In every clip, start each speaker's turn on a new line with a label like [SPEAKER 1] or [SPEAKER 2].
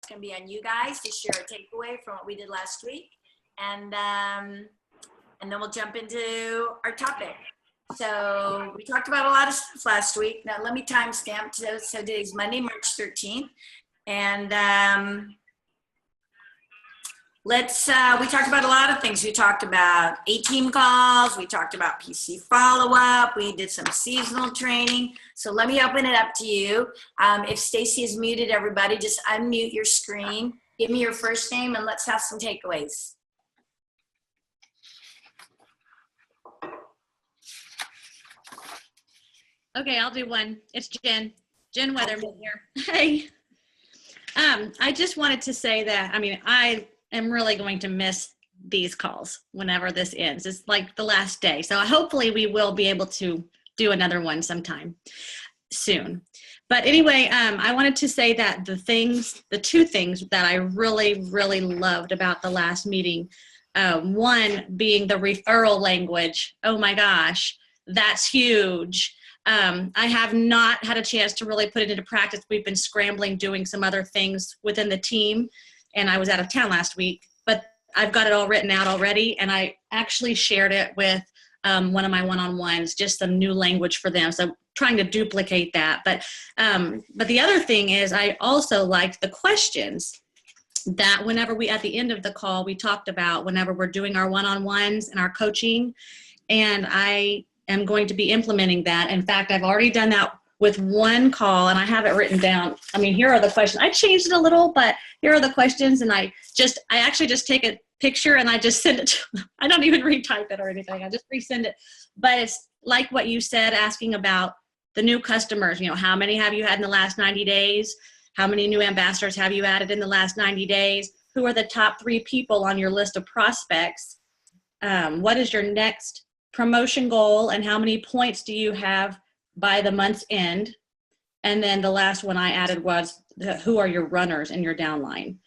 [SPEAKER 1] going to be on you guys to share a takeaway from what we did last week. And then we'll jump into our topic. So we talked about a lot of stuff last week. Now let me timestamp. So today's Monday, March 13th. And we talked about a lot of things. We talked about A-team calls. We talked about PC follow-up. We did some seasonal training. So let me open it up to you. If Stacy is muted, everybody, just unmute your screen. Give me your first name and let's have some takeaways.
[SPEAKER 2] Okay, I'll do one. It's Jen Weatherman here. Hey. I just wanted to say that, I am really going to miss these calls whenever this ends. It's like the last day. So hopefully we will be able to do another one sometime soon. But anyway, I wanted to say that the two things that I really, really loved about the last meeting, one being the referral language. Oh my gosh, that's huge. I have not had a chance to really put it into practice. We've been scrambling, doing some other things within the team, and I was out of town last week, but I've got it all written out already, and I actually shared it with one of my one-on-ones, just some new language for them. So trying to duplicate that. But the other thing is I also liked the questions that whenever at the end of the call, we talked about whenever we're doing our one-on-ones and our coaching, and I am going to be implementing that. In fact, I've already done that with one call and I have it written down. Here are the questions. I changed it a little, but here are the questions. And I actually just take a picture and I just send it to them. I don't even retype it or anything. I just resend it. But it's like what you said, asking about the new customers. How many have you had in the last 90 days? How many new ambassadors have you added in the last 90 days? Who are the top 3 people on your list of prospects? What is your next promotion goal, and how many points do you have by the month's end? And then the last one I added was who are your runners in your downline?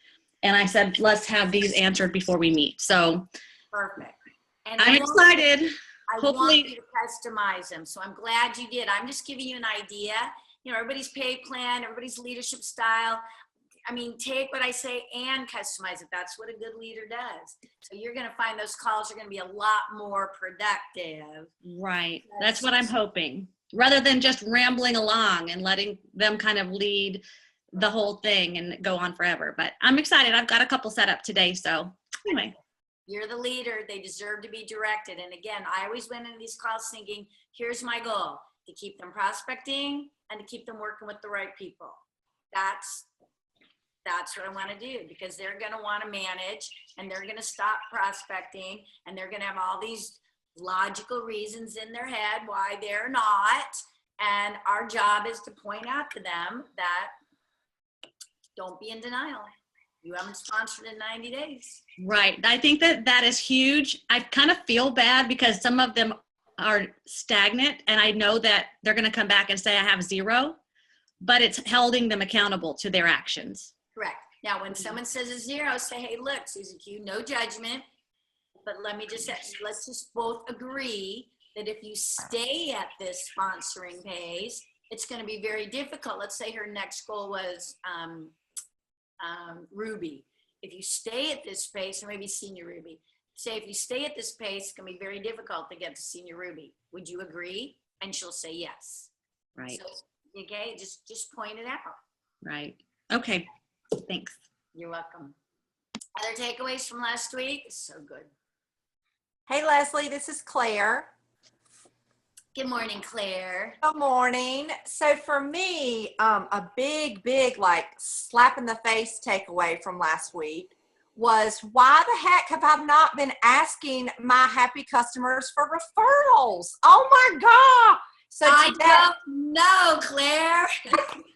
[SPEAKER 2] And I said, let's have these answered before we meet. So
[SPEAKER 1] perfect. And
[SPEAKER 2] I'm excited.
[SPEAKER 1] Hopefully want you to customize them. So I'm glad you did. I'm just giving you an idea. Everybody's pay plan, everybody's leadership style. Take what I say and customize it. That's what a good leader does. So you're going to find those calls are going to be a lot more productive.
[SPEAKER 2] Right. That's what I'm hoping. Rather than just rambling along and letting them kind of lead the whole thing and go on forever. But I'm excited. I've got a couple set up today. So anyway.
[SPEAKER 1] You're the leader. They deserve to be directed. And again, I always went into these calls thinking, here's my goal, to keep them prospecting and to keep them working with the right people. That's what I want to do, because they're going to want to manage and they're going to stop prospecting and they're going to have all these logical reasons in their head why they're not. And our job is to point out to them that don't be in denial. You haven't sponsored in 90 days.
[SPEAKER 2] Right. I think that is huge. I kind of feel bad because some of them are stagnant and I know that they're going to come back and say I have 0, but it's holding them accountable to their actions.
[SPEAKER 1] Correct. Now, when someone says a 0, say, hey, look, Susan Q, no judgment, but let's just both agree that if you stay at this sponsoring pace, it's going to be very difficult. Let's say her next goal was Ruby. If you stay at this pace, or maybe Senior Ruby, say if you stay at this pace, it's going to be very difficult to get to Senior Ruby. Would you agree? And she'll say yes.
[SPEAKER 2] Right.
[SPEAKER 1] So, okay, just point it out.
[SPEAKER 2] Right. Okay. Thanks.
[SPEAKER 1] You're welcome. Other takeaways from last week? So good.
[SPEAKER 3] Hey, Leslie, this is Claire.
[SPEAKER 1] Good morning, Claire.
[SPEAKER 3] Good morning. So for me, a big, like slap in the face takeaway from last week was, why the heck have I not been asking my happy customers for referrals? Oh my God. So
[SPEAKER 1] I don't know, Claire.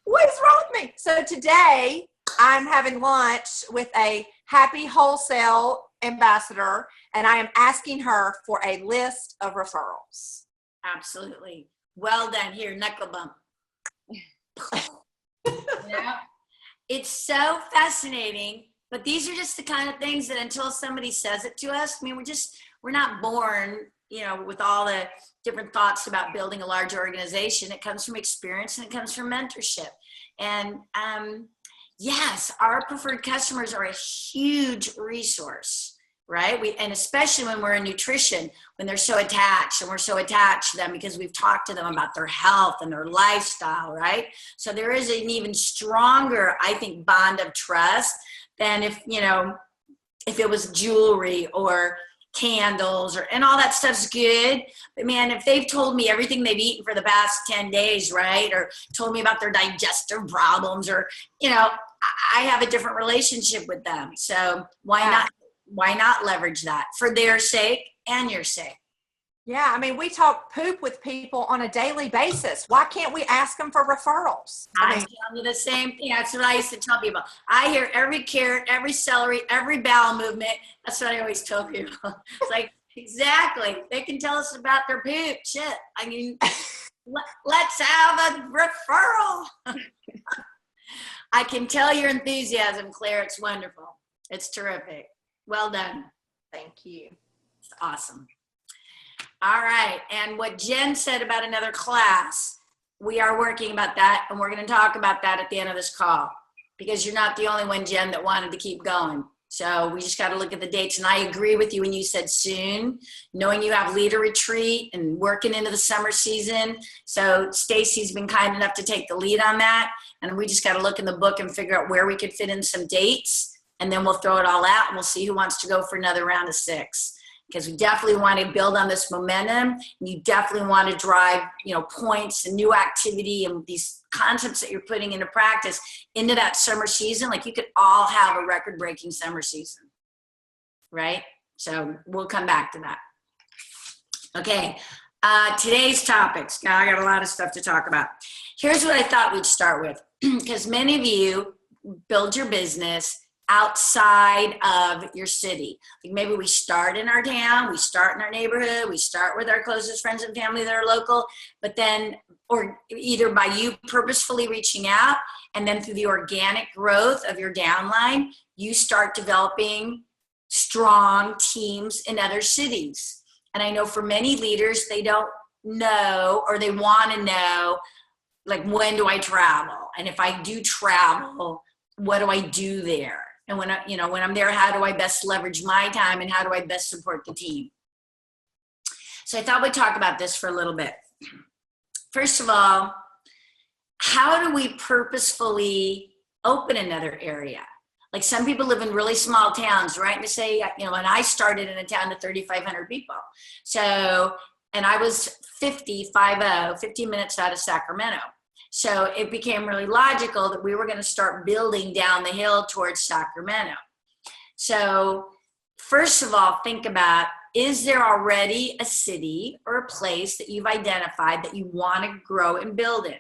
[SPEAKER 3] What is wrong with me? So today I'm having lunch with a happy wholesale ambassador, and I am asking her for a list of referrals.
[SPEAKER 1] Absolutely. Well done. Here, knuckle bump. Yeah. It's so fascinating, but these are just the kind of things that until somebody says it to us, we're not born, with all the different thoughts about building a large organization. It comes from experience and it comes from mentorship. And, yes, our preferred customers are a huge resource, right? And especially when we're in nutrition, when they're so attached, and we're so attached to them because we've talked to them about their health and their lifestyle, right? So there is an even stronger, I think, bond of trust than if it was jewelry or candles and all that stuff's good. But man, if they've told me everything they've eaten for the past 10 days, right? Or told me about their digestive problems, or, I have a different relationship with them. So why not leverage that for their sake and your sake?
[SPEAKER 3] Yeah, I mean, we talk poop with people on a daily basis. Why can't we ask them for referrals?
[SPEAKER 1] I'm telling you the same thing. That's what I used to tell people. I hear every carrot, every celery, every bowel movement. That's what I always tell people. It's like, exactly. They can tell us about their poop. Shit. I mean, let's have a referral. I can tell your enthusiasm, Claire. It's wonderful. It's terrific. Well done.
[SPEAKER 3] Thank you.
[SPEAKER 1] It's awesome. All right. And what Jen said about another class, we are working about that, and we're going to talk about that at the end of this call, because you're not the only one, Jen, that wanted to keep going. So we just got to look at the dates. And I agree with you when you said soon, knowing you have leader retreat and working into the summer season. So Stacy's been kind enough to take the lead on that. And we just got to look in the book and figure out where we could fit in some dates. And then we'll throw it all out, and we'll see who wants to go for another round of 6. Because we definitely want to build on this momentum, and you definitely want to drive, points and new activity and these concepts that you're putting into practice into that summer season. Like, you could all have a record-breaking summer season, right? So we'll come back to that. Okay, today's topics. Now, I got a lot of stuff to talk about. Here's what I thought we'd start with, because many of you build your business outside of your city. Like, maybe we start in our town, we start in our neighborhood, we start with our closest friends and family that are local, but then, or either by you purposefully reaching out, and then through the organic growth of your downline, you start developing strong teams in other cities. And I know for many leaders, they don't know, or they want to know, like, when do I travel? And if I do travel, what do I do there? And when I'm there, how do I best leverage my time, and how do I best support the team? So I thought we'd talk about this for a little bit. First of all, how do we purposefully open another area? Like, some people live in really small towns, right? To say, when I started in a town of 3,500 people. So, and I was 15 minutes out of Sacramento. So it became really logical that we were going to start building down the hill towards Sacramento. So first of all, think about, is there already a city or a place that you've identified that you want to grow and build in?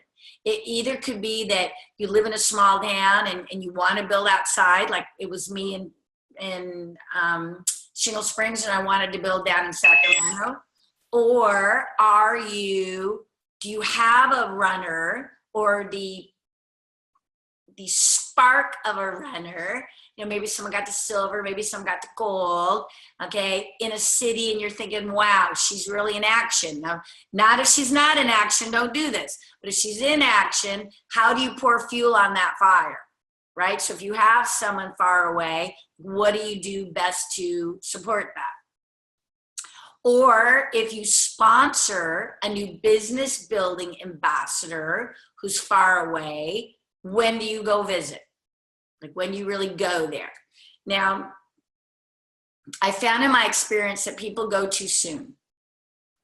[SPEAKER 1] It either could be that you live in a small town and you want to build outside, like it was me in Shingle Springs, and I wanted to build down in Sacramento. Or do you have a runner, or the spark of a runner? Maybe someone got to silver, maybe someone got to gold, okay, in a city, and you're thinking, wow, she's really in action. Now, not if she's not in action, don't do this. But if she's in action, how do you pour fuel on that fire, right? So if you have someone far away, what do you do best to support that? Or if you sponsor a new business building ambassador who's far away, when do you go visit? Like, when do you really go there? Now, I found in my experience that people go too soon,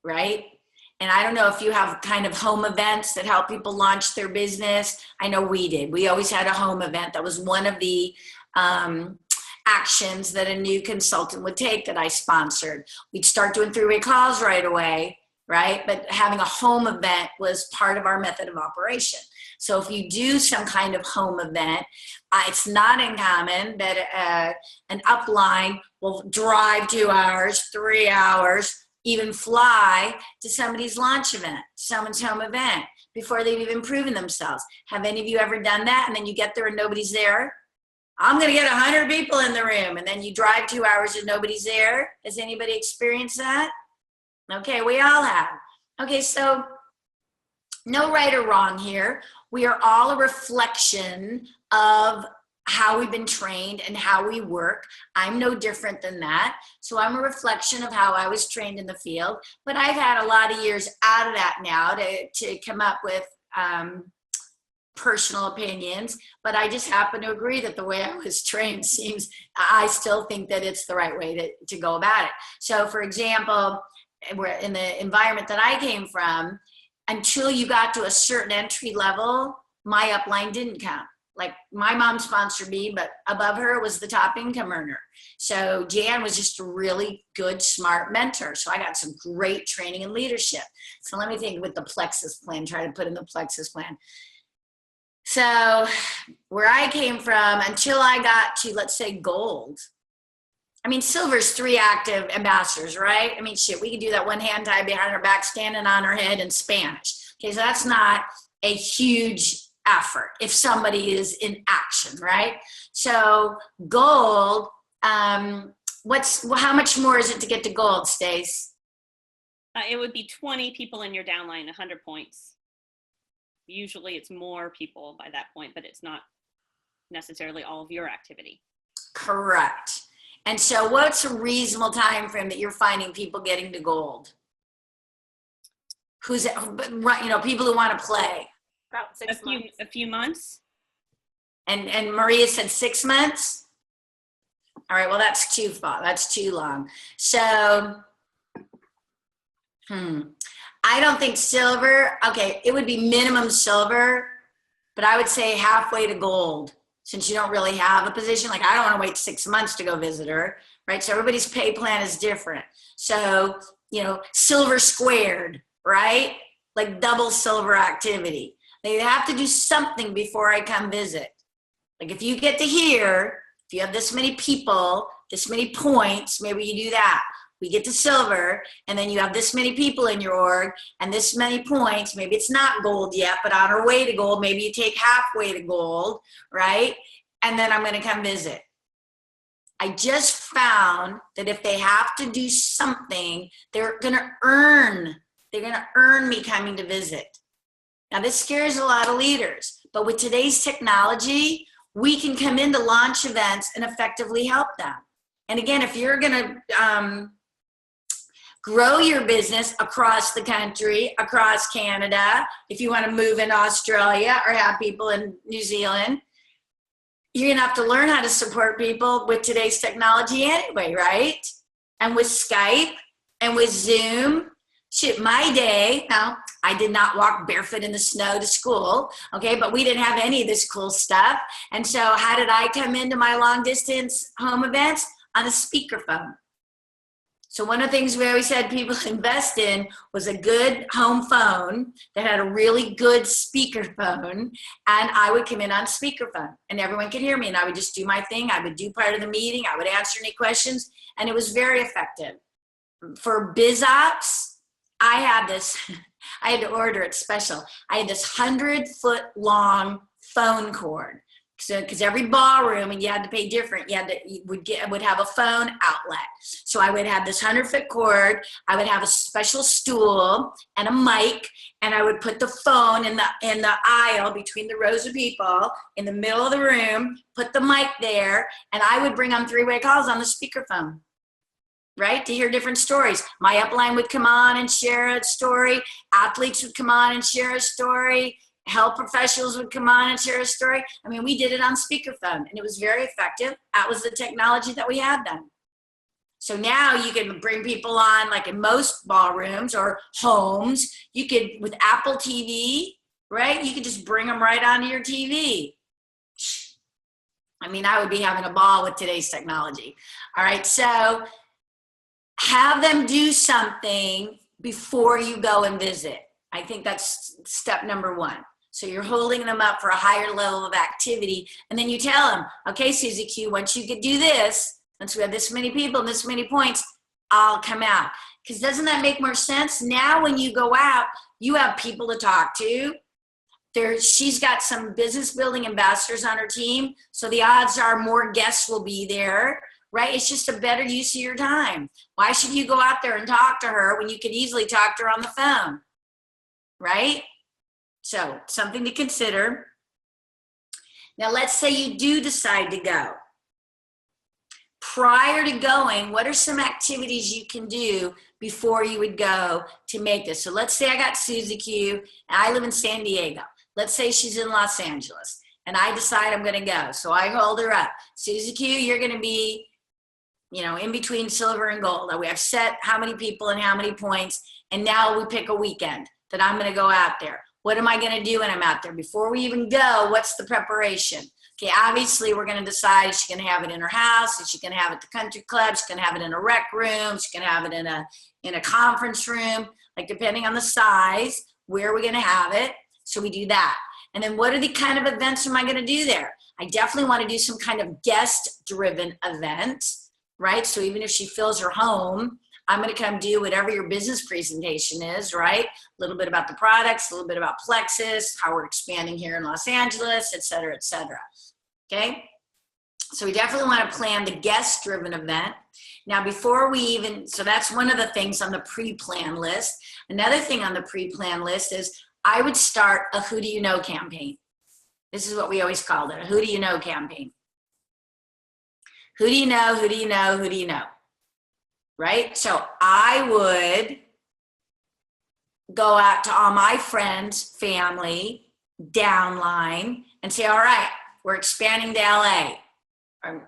[SPEAKER 1] right? And I don't know if you have kind of home events that help people launch their business. I know we did. We always had a home event. That was one of the actions that a new consultant would take that I sponsored. We'd start doing 3-way calls right away, right? But having a home event was part of our method of operation. So if you do some kind of home event, it's not uncommon that an upline will drive 2 hours, 3 hours, even fly to somebody's launch event, someone's home event, before they've even proven themselves. Have any of you ever done that? And then you get there and nobody's there? I'm going to get 100 people in the room, and then you drive 2 hours and nobody's there. Has anybody experienced that? Okay, we all have. Okay, so no right or wrong here. We are all a reflection of how we've been trained and how we work. I'm no different than that. So I'm a reflection of how I was trained in the field, but I've had a lot of years out of that now to come up with personal opinions, but I just happen to agree that the way I was trained I still think that it's the right way to go about it. So for example, in the environment that I came from, until you got to a certain entry level, my upline didn't count. Like my mom sponsored me, but above her was the top income earner. So Jan was just a really good, smart mentor. So I got some great training and leadership. So let me think with the Plexus plan, try to put in the Plexus plan. So where I came from, until I got to, let's say, gold, I mean, silver's 3 active ambassadors, right? I mean, shit, we can do that one hand tied behind our back, standing on our head in Spanish. Okay, so that's not a huge effort if somebody is in action, right? So gold, how much more is it to get to gold, Stace?
[SPEAKER 4] It would be 20 people in your downline, 100 points. Usually it's more people by that point, but it's not necessarily all of your activity.
[SPEAKER 1] Correct. And so what's a reasonable time frame that you're finding people getting to gold? People who want to play.
[SPEAKER 4] About 6 months. A few months.
[SPEAKER 1] And Maria said 6 months? All right, well, that's too far. That's too long. So, I don't think silver, okay, it would be minimum silver, but I would say halfway to gold, since you don't really have a position. Like, I don't want to wait 6 months to go visit her, right? So everybody's pay plan is different. So, silver squared, right? Like double silver activity. They have to do something before I come visit. Like if you get to here, if you have this many people, this many points, maybe you do that. We get to silver, and then you have this many people in your org and this many points. Maybe it's not gold yet, but on our way to gold, maybe you take halfway to gold, right? And then I'm going to come visit. I just found that if they have to do something, they're going to earn me coming to visit. Now, this scares a lot of leaders, but with today's technology, we can come into launch events and effectively help them. And again, if you're going to grow your business across the country, across Canada, if you want to move in Australia or have people in New Zealand, you're going to have to learn how to support people with today's technology anyway, right? And with Skype and with Zoom. Shit, my day, now, I did not walk barefoot in the snow to school, okay, but we didn't have any of this cool stuff. And so how did I come into my long distance home events? On a speakerphone. So one of the things we always had people invest in was a good home phone that had a really good speakerphone, and I would come in on speakerphone and everyone could hear me, and I would just do my thing. I would do part of the meeting. I would answer any questions, and it was very effective. For biz ops, I had to order it special. I had this 100-foot long phone cord. So, because every ballroom, and you had to pay different, would have a phone outlet. So I would have this 100-foot cord. I would have a special stool and a mic, and I would put the phone in the aisle between the rows of people in the middle of the room. Put the mic there, and I would bring on 3-way calls on the speakerphone. Right, to hear different stories. My upline would come on and share a story. Athletes would come on and share a story. Health professionals would come on and share a story. I mean, we did it on speakerphone, and it was very effective. That was the technology that we had then. So now you can bring people on, like in most ballrooms or homes, you could, with Apple TV, right? You could just bring them right onto your TV. I mean, I would be having a ball with today's technology. All right, so have them do something before you go and visit. I think that's step number 1. So you're holding them up for a higher level of activity, and then you tell them, okay, Susie Q, once you could do this, once we have this many people and this many points, I'll come out. Because doesn't that make more sense? Now when you go out, you have people to talk to. She's got some business building ambassadors on her team, so the odds are more guests will be there. Right? It's just a better use of your time. Why should you go out there and talk to her when you could easily talk to her on the phone? Right? So something to consider. Now, let's say you do decide to go. Prior to going, what are some activities you can do before you would go to make this? So let's say I got Susie Q, and I live in San Diego. Let's say she's in Los Angeles, and I decide I'm going to go. So I hold her up. Susie Q, you're going to be, in between silver and gold. We have set how many people and how many points, and now we pick a weekend that I'm going to go out there. What am I going to do when I'm out there? Before we even go, what's the preparation? Okay, obviously we're going to decide is she going to have it in her house, is she going to have it at the country club, she's going to have it in a rec room, she's going to have it in a conference room, like depending on the size, where are we going to have it? So we do that. And then what are the kind of events am I going to do there? I definitely want to do some kind of guest-driven event, right? So even if she fills her home, I'm going to come do whatever your business presentation is, right? A little bit about the products, a little bit about Plexus, how we're expanding here in Los Angeles, et cetera, et cetera. Okay? So we definitely want to plan the guest-driven event. Now, before we even, so that's one of the things on the pre-plan list. Another thing on the pre-plan list is I would start a who do you know campaign. This is what we always called it, a who do you know campaign. Who do you know, who do you know, who do you know? Right? So I would go out to all my friends, family, downline, and say, all right, we're expanding to LA.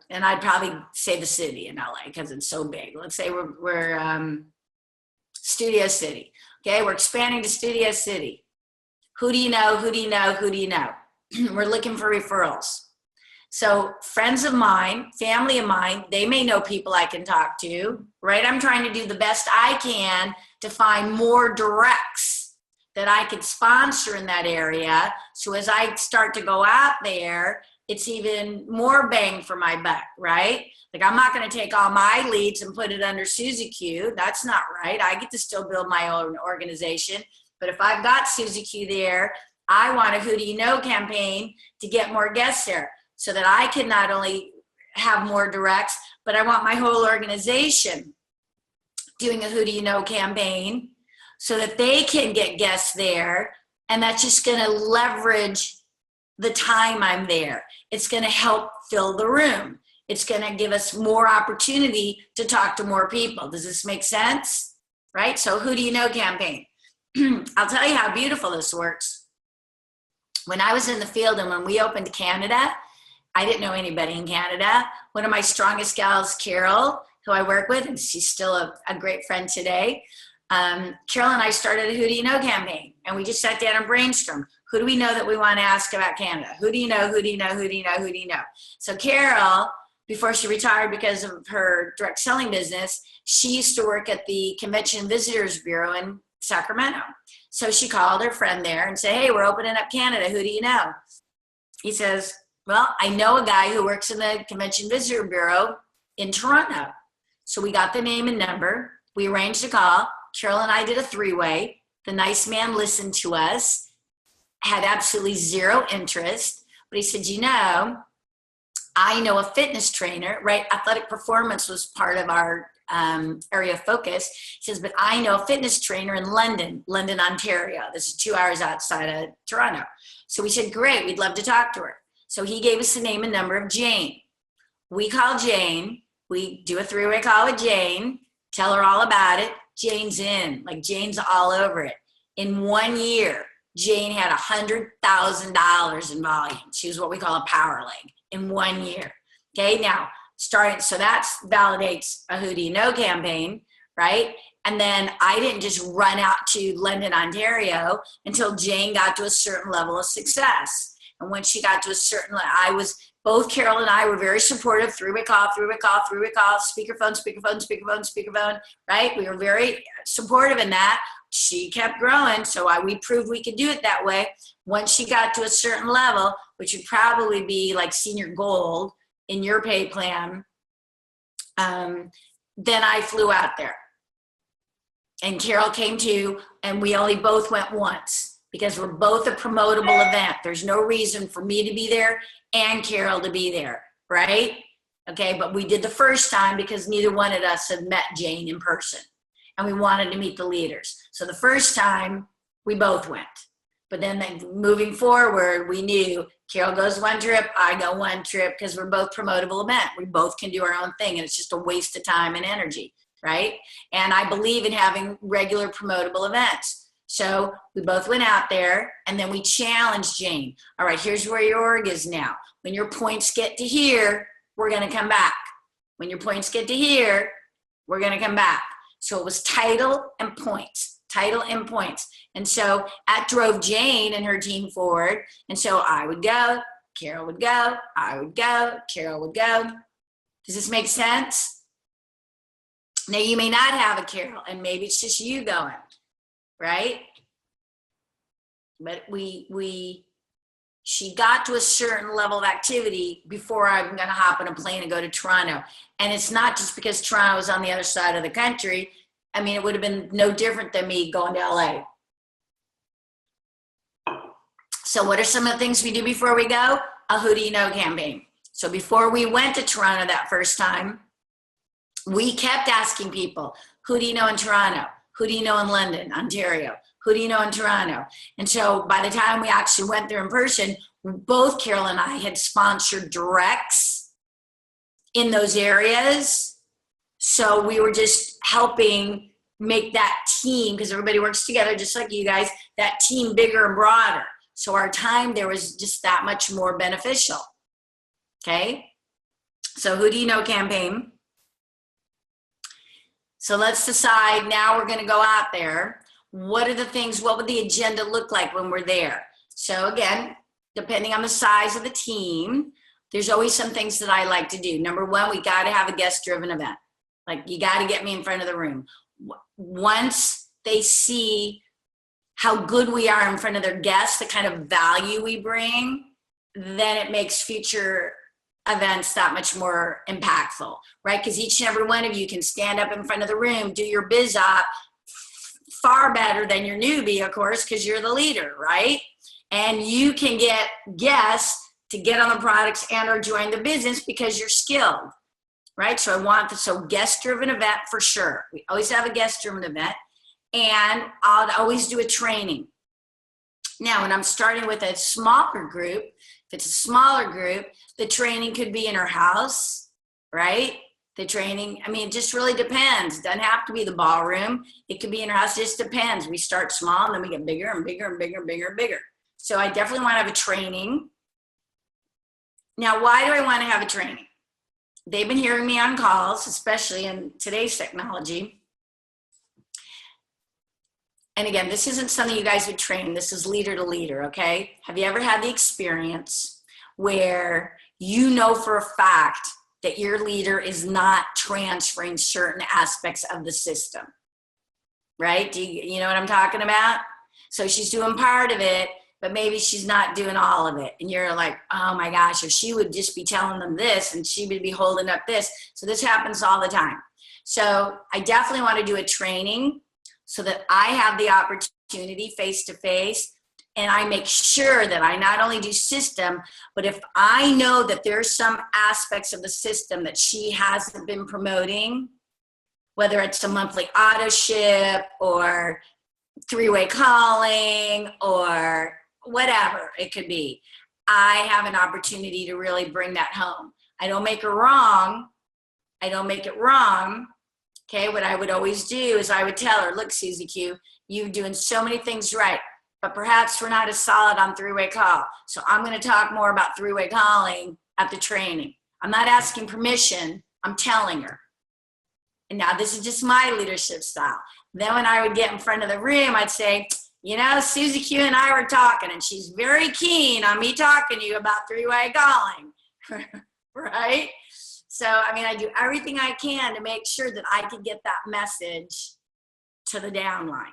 [SPEAKER 1] And I'd probably say the city in LA because it's so big. Let's say we're Studio City. Okay, we're expanding to Studio City. Who do you know, who do you know, who do you know? We're looking for referrals. So friends of mine, family of mine, they may know people I can talk to, right? I'm trying to do the best I can to find more directs that I could sponsor in that area. So as I start to go out there, it's even more bang for my buck, right? Like I'm not going to take all my leads and put it under Susie Q. That's not right. I get to still build my own organization. But if I've got Susie Q there, I want a who do you know campaign to get more guests there, so that I can not only have more directs, but I want my whole organization doing a who do you know campaign so that they can get guests there. And that's just going to leverage the time I'm there. It's going to help fill the room. It's going to give us more opportunity to talk to more people. Does this make sense? Right? So who do you know campaign. I'll tell you how beautiful this works. When I was in the field and when we opened Canada, I didn't know anybody in Canada. One of my strongest gals, Carol, who I work with, and she's still a great friend today. Carol and I started a Who Do You Know campaign, and we just sat down and brainstormed. Who do we know that we want to ask about Canada? Who do you know, who do you know, who do you know, who do you know? So Carol, before she retired because of her direct selling business, she used to work at the Convention and Visitors Bureau in Sacramento. So she called her friend there and said, hey, we're opening up Canada. Who do you know? He says, well, I know a guy who works in the Convention Visitor Bureau in Toronto. So we got the name and number. We arranged a call. Carol and I did a three-way. The nice man listened to us, had absolutely zero interest. But he said, you know, I know a fitness trainer, right? Athletic performance was part of our area of focus. He says, but I know a fitness trainer in London, Ontario. This is 2 hours outside of Toronto. So we said, great, we'd love to talk to her. So he gave us the name and number of Jane. We call Jane. We do a three-way call with Jane, tell her all about it. Jane's in, like Jane's all over it. In 1 year, Jane had $100,000 in volume. She was what we call a power leg in 1 year. Okay, now starting, so that validates a Who Do You Know campaign, right? And then I didn't just run out to London, Ontario until Jane got to a certain level of success. And when she got to a certain, both Carol and I were very supportive, three-way call, speakerphone, right? We were very supportive in that. She kept growing, so we proved we could do it that way. Once she got to a certain level, which would probably be like senior gold in your pay plan, then I flew out there. And Carol came too, and we only both went once because we're both a promotable event. There's no reason for me to be there and Carol to be there, right? Okay, but we did the first time because neither one of us had met Jane in person, and we wanted to meet the leaders. So the first time, we both went. But then moving forward, we knew Carol goes one trip, I go one trip, because we're both promotable event. We both can do our own thing, and it's just a waste of time and energy, right? And I believe in having regular promotable events. So we both went out there, and then we challenged Jane. All right, here's where your org is now. When your points get to here, we're going to come back. When your points get to here, we're going to come back. So it was title and points, title and points. And so that drove Jane and her team forward. And so I would go, Carol would go, I would go, Carol would go. Does this make sense? Now you may not have a Carol, and maybe it's just you going, right? But she got to a certain level of activity before I'm going to hop on a plane and go to Toronto. And it's not just because Toronto is on the other side of the country. I mean, it would have been no different than me going to LA. So what are some of the things we do before we go? A Who Do You Know campaign. So before we went to Toronto that first time, we kept asking people, who do you know in Toronto? Who do you know in London, Ontario? Who do you know in Toronto? And so by the time we actually went there in person, both Carol and I had sponsored directs in those areas. So we were just helping make that team, because everybody works together just like you guys, that team bigger and broader. So our time there was just that much more beneficial. Okay? So Who Do You Know campaign. So let's decide now we're going to go out there. What are the things, what would the agenda look like when we're there? So again, depending on the size of the team, there's always some things that I like to do. Number one, we got to have a guest-driven event. Like, you got to get me in front of the room. Once they see how good we are in front of their guests, the kind of value we bring, then it makes future events that much more impactful, right? Because each and every one of you can stand up in front of the room, do your biz op far better than your newbie, of course, because you're the leader, right? And you can get guests to get on the products and or join the business because you're skilled, right? So I want the guest-driven event for sure. We always have a guest-driven event, and I'll always do a training. Now, when I'm starting with a smaller group, if it's a smaller group, the training could be in her house, right? The training, I mean, it just really depends. It doesn't have to be the ballroom. It could be in her house. It just depends. We start small and then we get bigger and bigger and bigger and bigger and bigger. So I definitely want to have a training. Now, why do I want to have a training? They've been hearing me on calls, especially in today's technology. And again, this isn't something you guys would train. This is leader to leader, okay? Have you ever had the experience where you know for a fact that your leader is not transferring certain aspects of the system, right? Do you know what I'm talking about? So she's doing part of it, but maybe she's not doing all of it. And you're like, oh my gosh, if she would just be telling them this and she would be holding up this. So this happens all the time. So I definitely want to do a training so that I have the opportunity face-to-face, and I make sure that I not only do system, but if I know that there's some aspects of the system that she hasn't been promoting, whether it's a monthly auto ship or three-way calling or whatever it could be, I have an opportunity to really bring that home. I don't make her wrong. I don't make it wrong. Okay, what I would always do is I would tell her, look, Susie Q, you're doing so many things right, but perhaps we're not as solid on three-way call. So I'm going to talk more about three-way calling at the training. I'm not asking permission, I'm telling her. And now this is just my leadership style. Then when I would get in front of the room, I'd say, you know, Susie Q and I were talking, and she's very keen on me talking to you about three-way calling, right? So, I mean, I do everything I can to make sure that I can get that message to the downline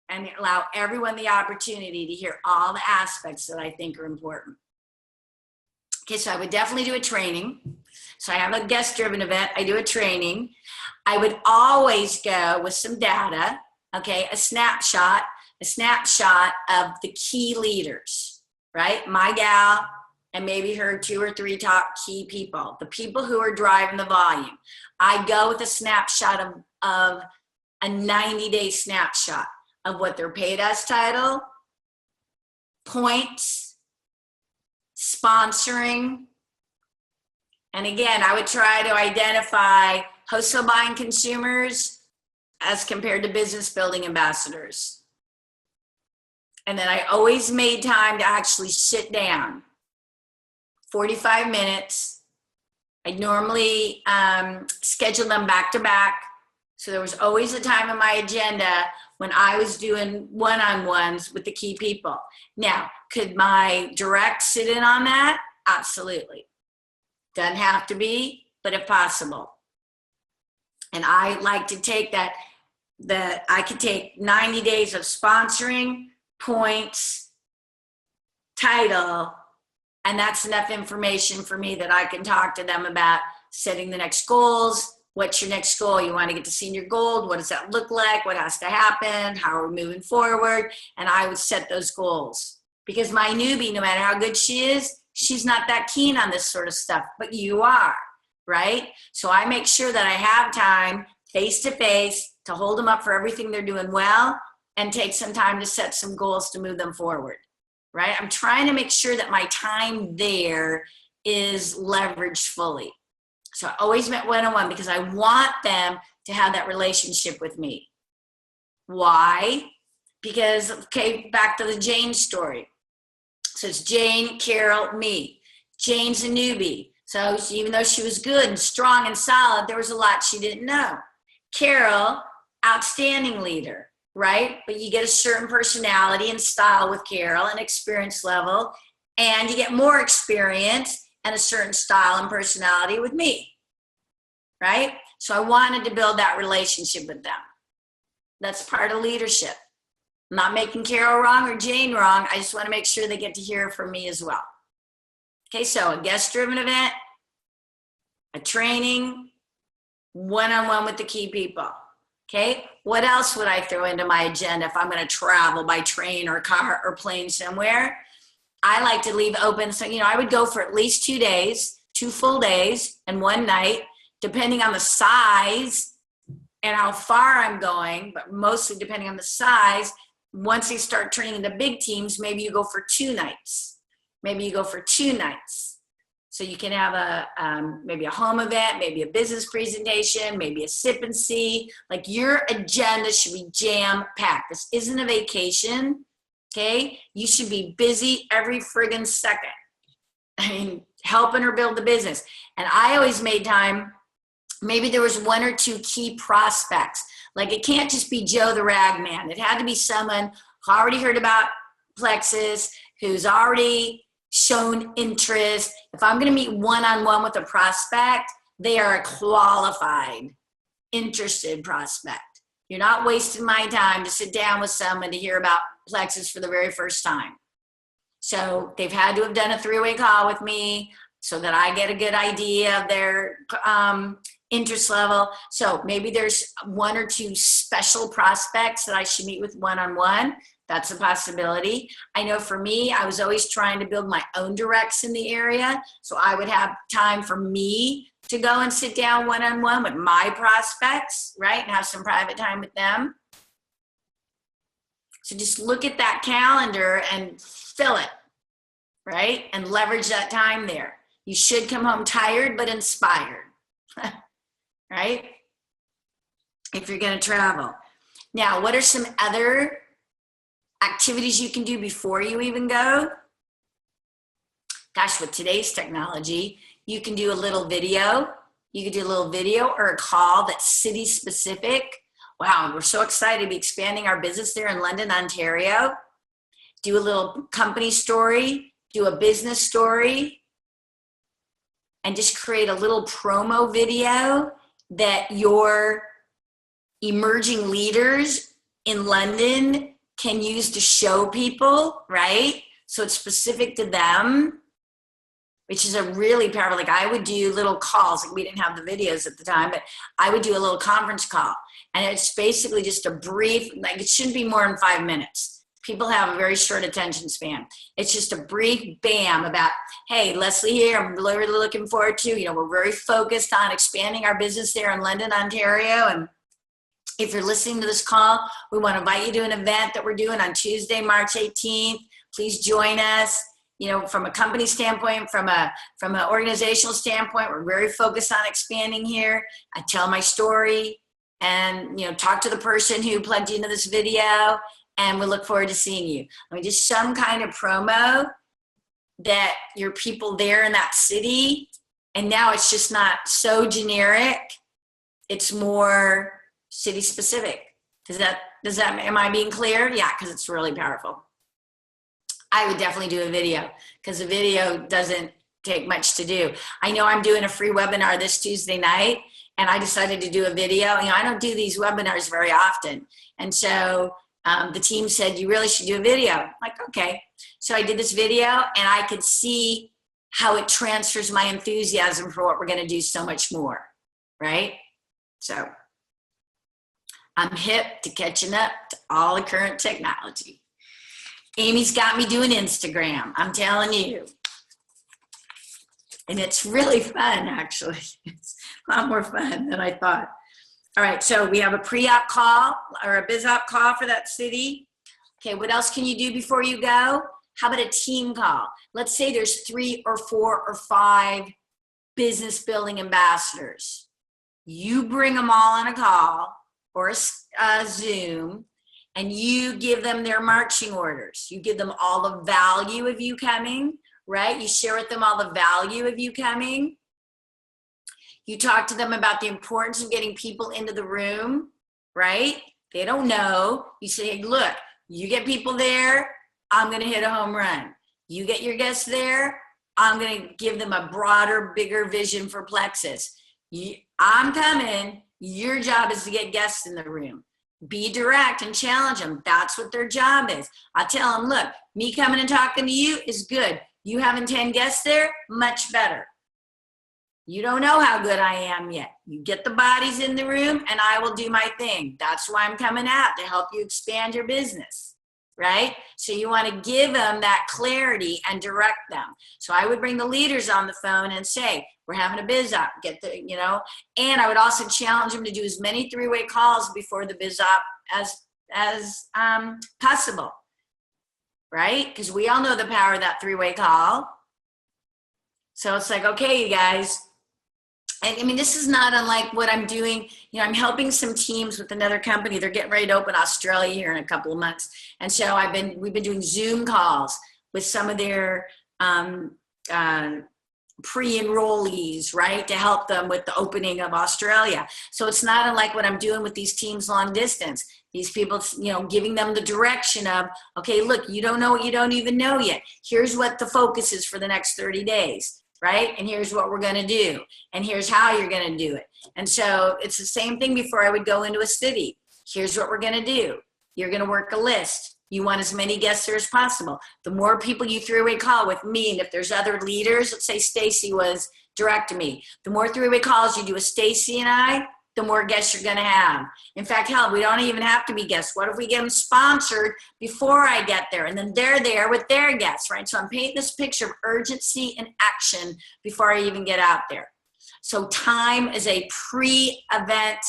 [SPEAKER 1] and allow everyone the opportunity to hear all the aspects that I think are important. Okay, so I would definitely do a training. So I have a guest-driven event. I do a training. I would always go with some data, okay, a snapshot of the key leaders, right? My gal, and maybe her 2 or 3 top key people, the people who are driving the volume. I go with a snapshot of a 90-day snapshot of what their paid as title, points, sponsoring. And again, I would try to identify wholesale buying consumers as compared to business building ambassadors. And then I always made time to actually sit down, 45 minutes. I normally schedule them back to back. So there was always a time in my agenda when I was doing one-on-ones with the key people. Now, could my direct sit in on that? Absolutely. Doesn't have to be, but if possible. And I like to take that I could take 90 days of sponsoring, points, title, and that's enough information for me that I can talk to them about setting the next goals. What's your next goal? You want to get to senior gold? What does that look like? What has to happen? How are we moving forward? And I would set those goals. Because my newbie, no matter how good she is, she's not that keen on this sort of stuff, but you are, right? So I make sure that I have time face to face to hold them up for everything they're doing well and take some time to set some goals to move them forward, right? I'm trying to make sure that my time there is leveraged fully. So I always met one-on-one because I want them to have that relationship with me. Why? Because, okay, back to the Jane story. So it's Jane, Carol, me. Jane's a newbie. So even though she was good and strong and solid, there was a lot she didn't know. Carol, outstanding leader, right? But you get a certain personality and style with Carol and experience level, and you get more experience and a certain style and personality with me, right? So I wanted to build that relationship with them. That's part of leadership. I'm not making Carol wrong or Jane wrong. I just want to make sure they get to hear from me as well. Okay, so a guest-driven event, a training, one-on-one with the key people. Okay, what else would I throw into my agenda if I'm going to travel by train or car or plane somewhere? I like to leave open. So, I would go for at least 2 days, 2 full days and 1 night, depending on the size and how far I'm going, but mostly depending on the size. Once they start turning into big teams, maybe you go for 2 nights. Maybe you go for 2 nights. So you can have maybe a home event, maybe a business presentation, maybe a sip and see. Like your agenda should be jam-packed. This isn't a vacation, okay? You should be busy every friggin' second. I mean, helping her build the business. And I always made time. Maybe there was 1 or 2 key prospects. Like it can't just be Joe the rag man. It had to be someone who already heard about Plexus, who's already shown interest. If I'm going to meet one-on-one with a prospect, they are a qualified, interested prospect. You're not wasting my time to sit down with someone to hear about Plexus for the very first time. So they've had to have done a 3-way call with me so that I get a good idea of their interest level. So maybe there's 1 or 2 special prospects that I should meet with one-on-one. That's a possibility. I know for me, I was always trying to build my own directs in the area. So I would have time for me to go and sit down one-on-one with my prospects, right? And have some private time with them. So just look at that calendar and fill it, right? And leverage that time there. You should come home tired, but inspired, right? If you're going to travel. Now, what are some other activities you can do before you even go? Gosh, with today's technology, you can do a little video. You could do a little video or a call that's city specific. Wow, we're so excited to be expanding our business there in London, Ontario. Do a little company story, do a business story, and just create a little promo video that your emerging leaders in London can use to show people, right? So it's specific to them, which is a really powerful, like I would do little calls. Like we didn't have the videos at the time, but I would do a little conference call. And it's basically just a brief, like it shouldn't be more than 5 minutes. People have a very short attention span. It's just a brief bam about, hey, Leslie here, I'm really looking forward to, we're very focused on expanding our business there in London, Ontario. And if you're listening to this call, we want to invite you to an event that we're doing on Tuesday, March 18th. please join us. You know, from a company standpoint, from an organizational standpoint, we're very focused on expanding here. I tell my story and, you know, talk to the person who plugged into this video, and we look forward to seeing you. I mean, just some kind of promo that your people there in that city, and now it's just not so generic. It's more city specific. Am I being clear? Yeah, because it's really powerful. I would definitely do a video because the video doesn't take much to do. I know I'm doing a free webinar this Tuesday night, and I decided to do a video. You know, I don't do these webinars very often. And so the team said, you really should do a video. I'm like, okay. So I did this video, and I could see how it transfers my enthusiasm for what we're going to do so much more, right? So I'm hip to catching up to all the current technology. Amy's got me doing Instagram, I'm telling you. And it's really fun, actually. It's a lot more fun than I thought. All right, so we have a pre-op call or a biz-op call for that city. Okay, what else can you do before you go? How about a team call? Let's say there's 3 or 4 or 5 business building ambassadors. You bring them all on a call or a Zoom, and you give them their marching orders. You give them all the value of you coming, right? You share with them all the value of you coming. You talk to them about the importance of getting people into the room, right? They don't know. You say, hey, look, you get people there, I'm gonna hit a home run. You get your guests there, I'm gonna give them a broader, bigger vision for Plexus. I'm coming, your job is to get guests in the room. Be direct and challenge them. That's what their job is. I tell them, look, me coming and talking to you is good. You having 10 guests there, much better. You don't know how good I am yet. You get the bodies in the room and I will do my thing. That's why I'm coming out, to help you expand your business, right? So you want to give them that clarity and direct them. So I would bring the leaders on the phone and say, we're having a biz op, get the, you know, and I would also challenge them to do as many 3-way calls before the biz op as possible, right? Because we all know the power of that 3-way call. So it's like, okay, you guys, and I mean, this is not unlike what I'm doing. You know, I'm helping some teams with another company. They're getting ready to open Australia here in a couple of months. And so we've been doing Zoom calls with some of their pre-enrollees, right, to help them with the opening of Australia. So it's not unlike what I'm doing with these teams long distance. These people, you know, giving them the direction of, okay, look, you don't know what you don't even know yet. Here's what the focus is for the next 30 days, right? And here's what we're going to do. And here's how you're going to do it. And so it's the same thing before I would go into a city. Here's what we're going to do. You're going to work a list. You want as many guests there as possible. The more people you 3-way call with me, and if there's other leaders, let's say Stacy was directing me, the more 3-way calls you do with Stacy and I, the more guests you're going to have. In fact, hell, we don't even have to be guests. What if we get them sponsored before I get there, and then they're there with their guests, right? So I'm painting this picture of urgency and action before I even get out there. So time is a pre-event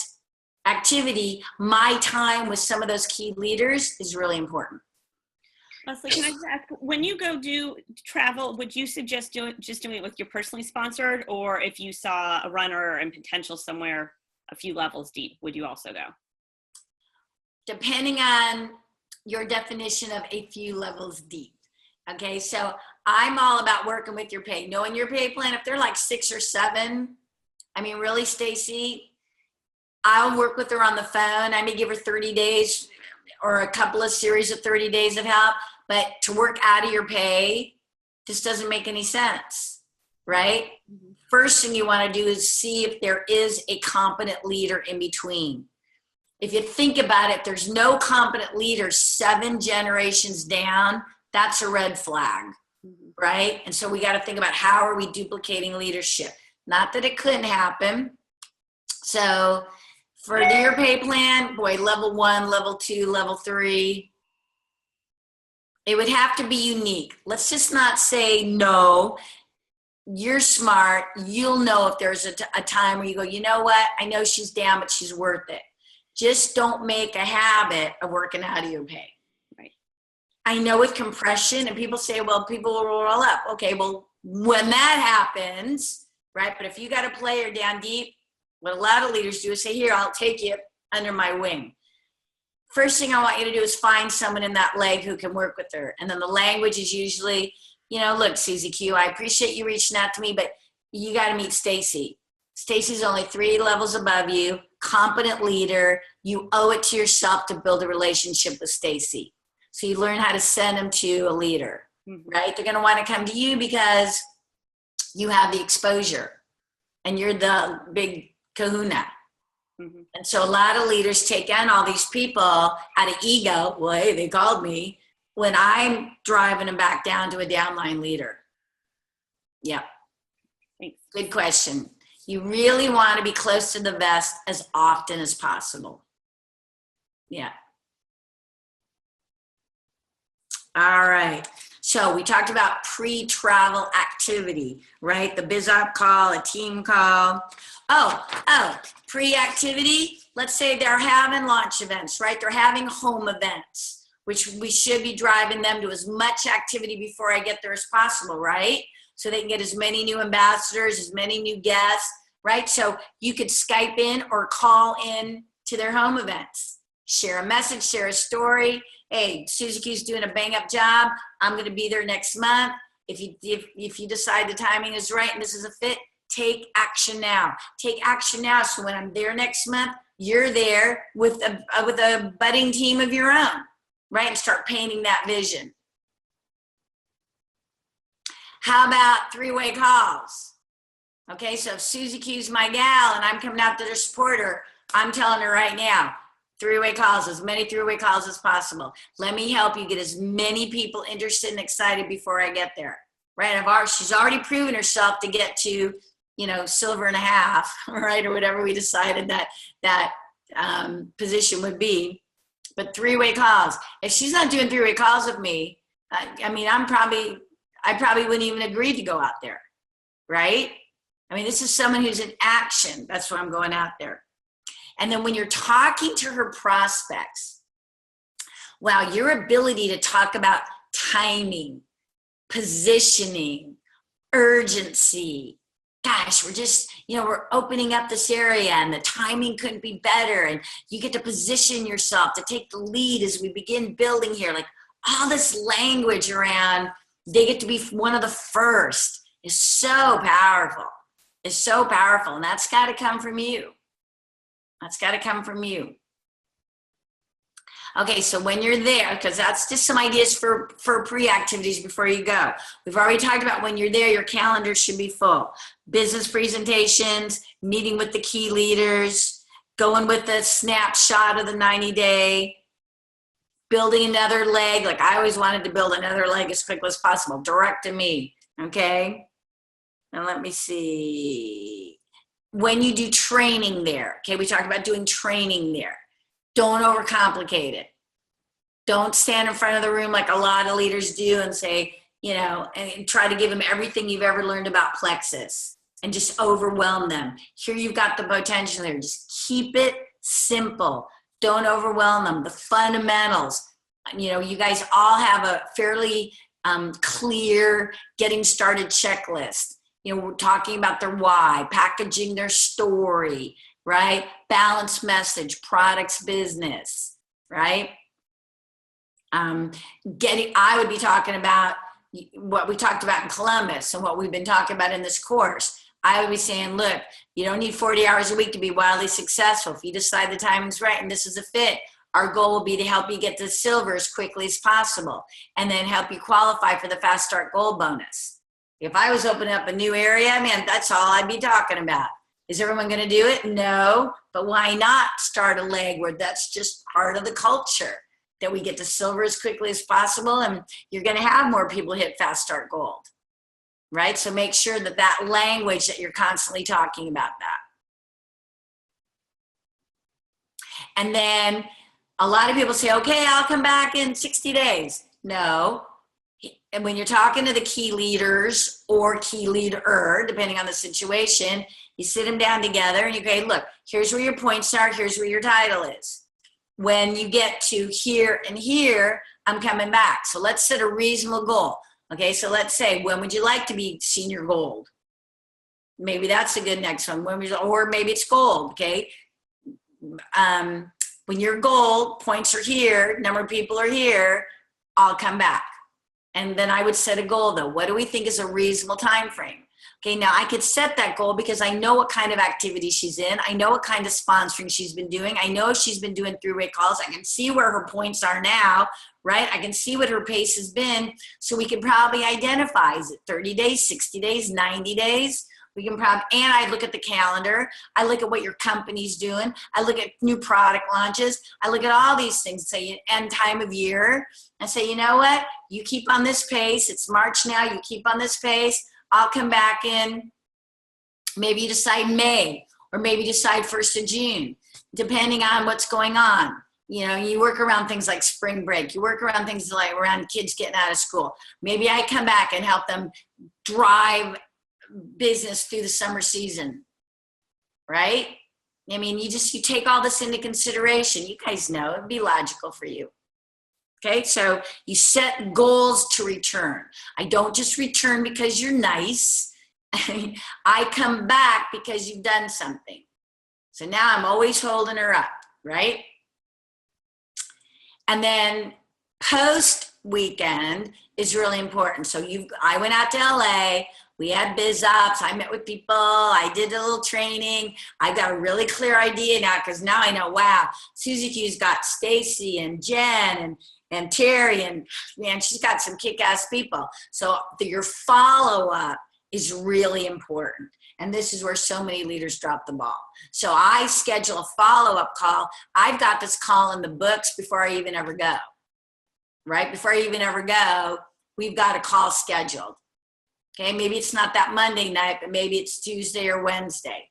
[SPEAKER 1] activity. My time with some of those key leaders is really important.
[SPEAKER 4] Leslie, can I just ask, when you go do travel, would you suggest doing it with your personally sponsored, or if you saw a runner and potential somewhere a few levels deep, would you also go?
[SPEAKER 1] Depending on your definition of a few levels deep. Okay, so I'm all about working with your pay, knowing your pay plan. If they're like 6 or 7, I mean, really, Stacy, I'll work with her on the phone. I may give her 30 days or a couple of series of 30 days of help, but to work out of your pay just doesn't make any sense, right? Mm-hmm. First thing you want to do is see if there is a competent leader in between. If you think about it, there's no competent leader 7 generations down, that's a red flag, mm-hmm. right? And so we got to think about how are we duplicating leadership? Not that it couldn't happen. So for your pay plan, boy, level 1, level 2, level 3, it would have to be unique. Let's just not say no. You're smart. You'll know if there's a time where you go, you know what? I know she's down, but she's worth it. Just don't make a habit of working out of your pay.
[SPEAKER 4] Right.
[SPEAKER 1] I know with compression, and people say, well, people will roll up. Okay, well, when that happens, right? But if you got a player down deep, what a lot of leaders do is say, here, I'll take you under my wing. First thing I want you to do is find someone in that leg who can work with her. And then the language is usually, look, Susie Q, I appreciate you reaching out to me, but you got to meet Stacy. Stacy's only 3 levels above you, competent leader. You owe it to yourself to build a relationship with Stacy. So you learn how to send them to a leader, right? They're going to want to come to you because you have the exposure and you're the big kahuna. And so a lot of leaders take on all these people out of ego. Well, hey, they called me, when I'm driving them back down to a downline leader. Yeah.
[SPEAKER 4] Thanks.
[SPEAKER 1] Good question. You really want to be close to the vest as often as possible. Yeah. All right. So we talked about pre-travel activity, right? The biz op call, a team call. Oh, pre-activity. Let's say they're having launch events, right? They're having home events, which we should be driving them to as much activity before I get there as possible, right? So they can get as many new ambassadors, as many new guests, right? So you could Skype in or call in to their home events. Share a message, share a story. Hey, Susie Q's doing a bang up job. I'm going to be there next month. If you decide the timing is right and this is a fit, take action now. Take action now. So when I'm there next month, you're there with a budding team of your own, right? And start painting that vision. How about 3-way calls? Okay, so if Susie Q's my gal and I'm coming out to support her, I'm telling her right now, 3-way calls, as many 3-way calls as possible. Let me help you get as many people interested and excited before I get there, right? She's already proven herself to get to, silver and a half, right? Or whatever we decided that position would be. But 3-way calls, if she's not doing 3-way calls with me, I probably wouldn't even agree to go out there, right? This is someone who's in action. That's why I'm going out there. And then when you're talking to her prospects, wow, your ability to talk about timing, positioning, urgency, gosh, we're just, we're opening up this area and the timing couldn't be better. And you get to position yourself to take the lead as we begin building here. Like all this language around, they get to be one of the first is so powerful. It's so powerful. And that's got to come from you. That's got to come from you. Okay, so when you're there, because that's just some ideas for pre-activities before you go. We've already talked about when you're there, your calendar should be full. Business presentations, meeting with the key leaders, going with the snapshot of the 90-day, building another leg. Like I always wanted to build another leg as quickly as possible, direct to me, okay? And let me see. When you do training there, okay, we talked about doing training there. Don't overcomplicate it. Don't stand in front of the room like a lot of leaders do and say, and try to give them everything you've ever learned about plexus and just overwhelm them. Here you've got the potential there. Just keep it simple. Don't overwhelm them. The fundamentals. You guys all have a fairly clear getting started checklist. We're talking about their why, packaging their story, right? Balanced message, products, business, right? I would be talking about what we talked about in Columbus and what we've been talking about in this course. I would be saying, look, you don't need 40 hours a week to be wildly successful. If you decide the timing's right and this is a fit, our goal will be to help you get to silver as quickly as possible and then help you qualify for the Fast Start Gold bonus. If I was opening up a new area, man, that's all I'd be talking about. Is everyone going to do it? No, but why not start a leg where that's just part of the culture, that we get to silver as quickly as possible and you're going to have more people hit Fast Start Gold, right? So make sure that language that you're constantly talking about that. And then a lot of people say, okay, I'll come back in 60 days. No. And when you're talking to the key leaders or key leader, depending on the situation, you sit them down together and you go, look, here's where your points are. Here's where your title is. When you get to here and here, I'm coming back. So let's set a reasonable goal. Okay, so let's say, when would you like to be senior gold? Maybe that's a good next one. Or maybe it's gold, okay? When you're gold, points are here, number of people are here, I'll come back. And then I would set a goal though. What do we think is a reasonable time frame? Okay, now I could set that goal because I know what kind of activity she's in. I know what kind of sponsoring she's been doing. I know if she's been doing three-way calls. I can see where her points are now, right? I can see what her pace has been. So we can probably identify, is it 30 days, 60 days, 90 days? We can probably, and I look at the calendar. I look at what your company's doing. I look at new product launches. I look at all these things, say end time of year, and say, you know what? You keep on this pace. It's March now. You keep on this pace. I'll come back in, maybe you decide May, or maybe decide 1st of June, depending on what's going on. You know, you work around things like spring break. You work around things like around kids getting out of school. Maybe I come back and help them drive business through the summer season, right? I mean, you take all this into consideration. You guys know it'd be logical for you. Okay, so you set goals to return. I don't just return because you're nice. I come back because you've done something. So now I'm always holding her up, right? And then post weekend is really important. So I went out to LA. We had biz ops. I met with people. I did a little training. I got a really clear idea now, because now I know, wow, Susie Q's got Stacy and Jen and Terry, and man, she's got some kick-ass people. So your follow-up is really important. And this is where so many leaders drop the ball. So I schedule a follow-up call. I've got this call in the books before I even ever go, right? Before I even ever go, we've got a call scheduled. Okay, maybe it's not that Monday night, but maybe it's Tuesday or Wednesday,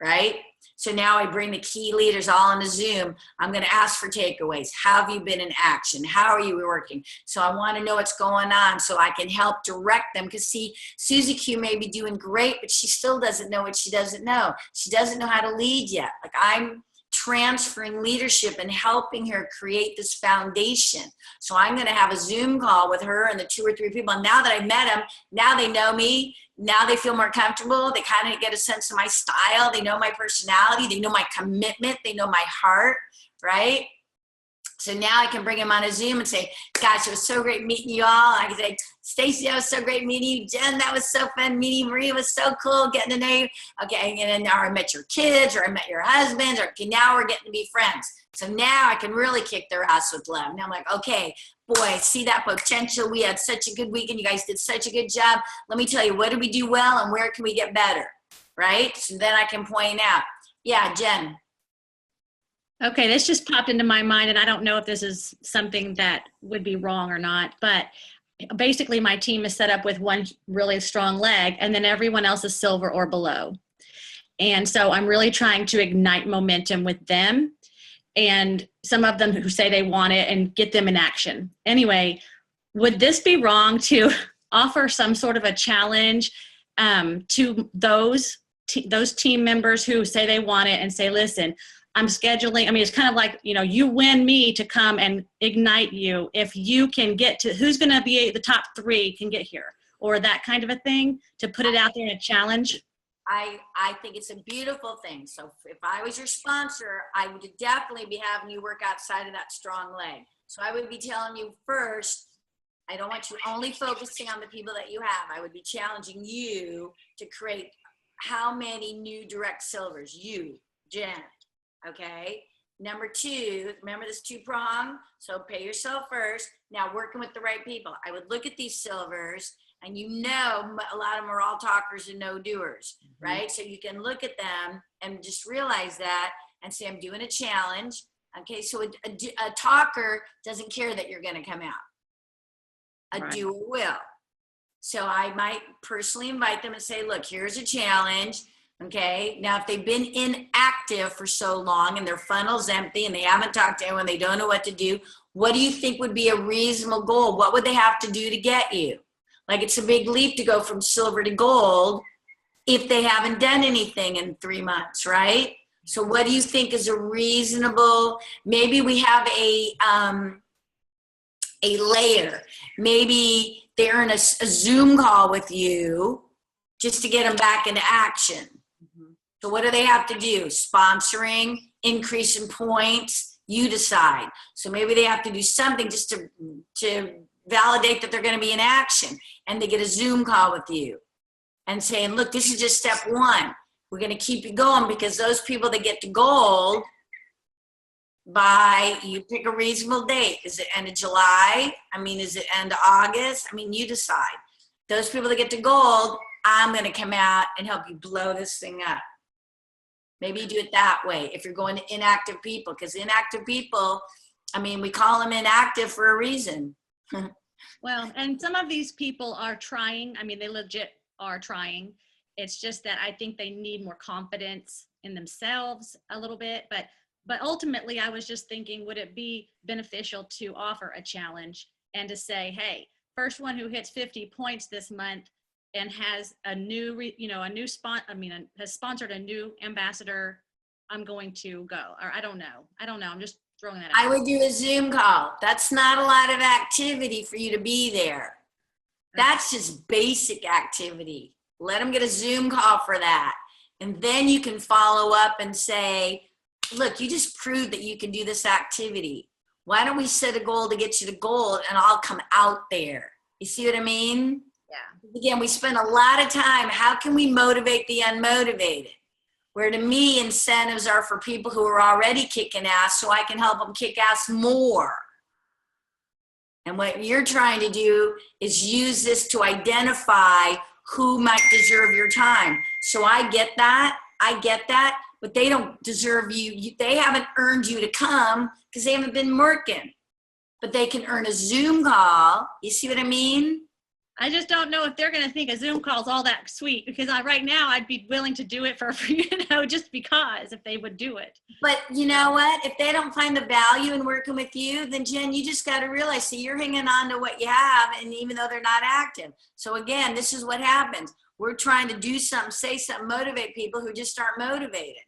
[SPEAKER 1] right? So now I bring the key leaders all on a Zoom. I'm going to ask for takeaways. How have you been in action? How are you working? So I want to know what's going on so I can help direct them. Because see, Susie Q may be doing great, but she still doesn't know what she doesn't know. She doesn't know how to lead yet. Like, I'm transferring leadership and helping her create this foundation. So I'm going to have a Zoom call with her and the 2 or 3 people. And now that I've met them, now they know me. Now they feel more comfortable. They kind of get a sense of my style. They know my personality. They know my commitment. They know my heart, right? So now I can bring them on a Zoom and say, gosh, it was so great meeting you all. I can say, Stacy, that was so great meeting you. Jen, that was so fun meeting you. Maria was so cool getting to know you. Okay, and then now I met your kids, or I met your husbands, or okay, now we're getting to be friends. So now I can really kick their ass with love. Now I'm like, okay, boy, I see that potential. We had such a good weekend. You guys did such a good job. Let me tell you, what did we do well and where can we get better, right? So then I can point out, yeah, Jen.
[SPEAKER 2] Okay, this just popped into my mind, and I don't know if this is something that would be wrong or not, but basically my team is set up with one really strong leg, and then everyone else is silver or below. And so I'm really trying to ignite momentum with them, and some of them who say they want it, and get them in action. Anyway, would this be wrong to offer some sort of a challenge to those team members who say they want it, and say, listen, I'm scheduling, I mean, it's kind of like, you know, you win me to come and ignite you. If you can get to, who's going to be the top 3 can get here, or that kind of a thing, to put it out there in a challenge.
[SPEAKER 1] I think it's a beautiful thing. So if I was your sponsor, I would definitely be having you work outside of that strong leg. So I would be telling you first, I don't want you only focusing on the people that you have. I would be challenging you to create how many new direct silvers, you, Jen. Okay. Number 2, remember this 2-prong. So pay yourself first. Now working with the right people. I would look at these silvers, and you know, a lot of them are all talkers and no doers, right? So you can look at them and just realize that and say, I'm doing a challenge. Okay. So a talker doesn't care that you're going to come out. A doer will. So I might personally invite them and say, look, here's a challenge. Okay, now if they've been inactive for so long and their funnel's empty and they haven't talked to anyone, they don't know what to do, what do you think would be a reasonable goal? What would they have to do to get you? Like, it's a big leap to go from silver to gold if they haven't done anything in 3 months, right? So what do you think is a reasonable, maybe we have a layer. Maybe they're in a Zoom call with you just to get them back into action. So what do they have to do? Sponsoring, increase in points, you decide. So maybe they have to do something just to validate that they're going to be in action. And they get a Zoom call with you and saying, look, this is just step one. We're going to keep you going because those people that get to gold by, you pick a reasonable date. Is it end of July? I mean, is it end of August? I mean, you decide. Those people that get to gold, I'm going to come out and help you blow this thing up. Maybe you do it that way if you're going to inactive people, because inactive people, I mean, we call them inactive for a reason.
[SPEAKER 2] Well, and some of these people are trying. I mean, they legit are trying. It's just that I think they need more confidence in themselves a little bit. But ultimately, I was just thinking, would it be beneficial to offer a challenge and to say, hey, first one who hits 50 points this month and has a new, has sponsored a new ambassador, I'm going to go. Or I don't know. I'm just throwing that out.
[SPEAKER 1] I would do a Zoom call. That's not a lot of activity for you to be there. That's just basic activity. Let them get a Zoom call for that. And then you can follow up and say, look, you just proved that you can do this activity. Why don't we set a goal to get you to gold and I'll come out there? You see what I mean? Yeah. Again, we spend a lot of time, how can we motivate the unmotivated? Where to me, incentives are for people who are already kicking ass so I can help them kick ass more. And what you're trying to do is use this to identify who might deserve your time. So I get that, but they don't deserve you. They haven't earned you to come because they haven't been working. But they can earn a Zoom call. You see what I mean?
[SPEAKER 2] I just don't know if they're going to think a Zoom call is all that sweet, because right now I'd be willing to do it for just because if they would do it.
[SPEAKER 1] But you know what? If they don't find the value in working with you, then Jen, you just got to realize, see, you're hanging on to what you have, and even though they're not active. So again, this is what happens. We're trying to do something, say something, motivate people who just aren't motivated,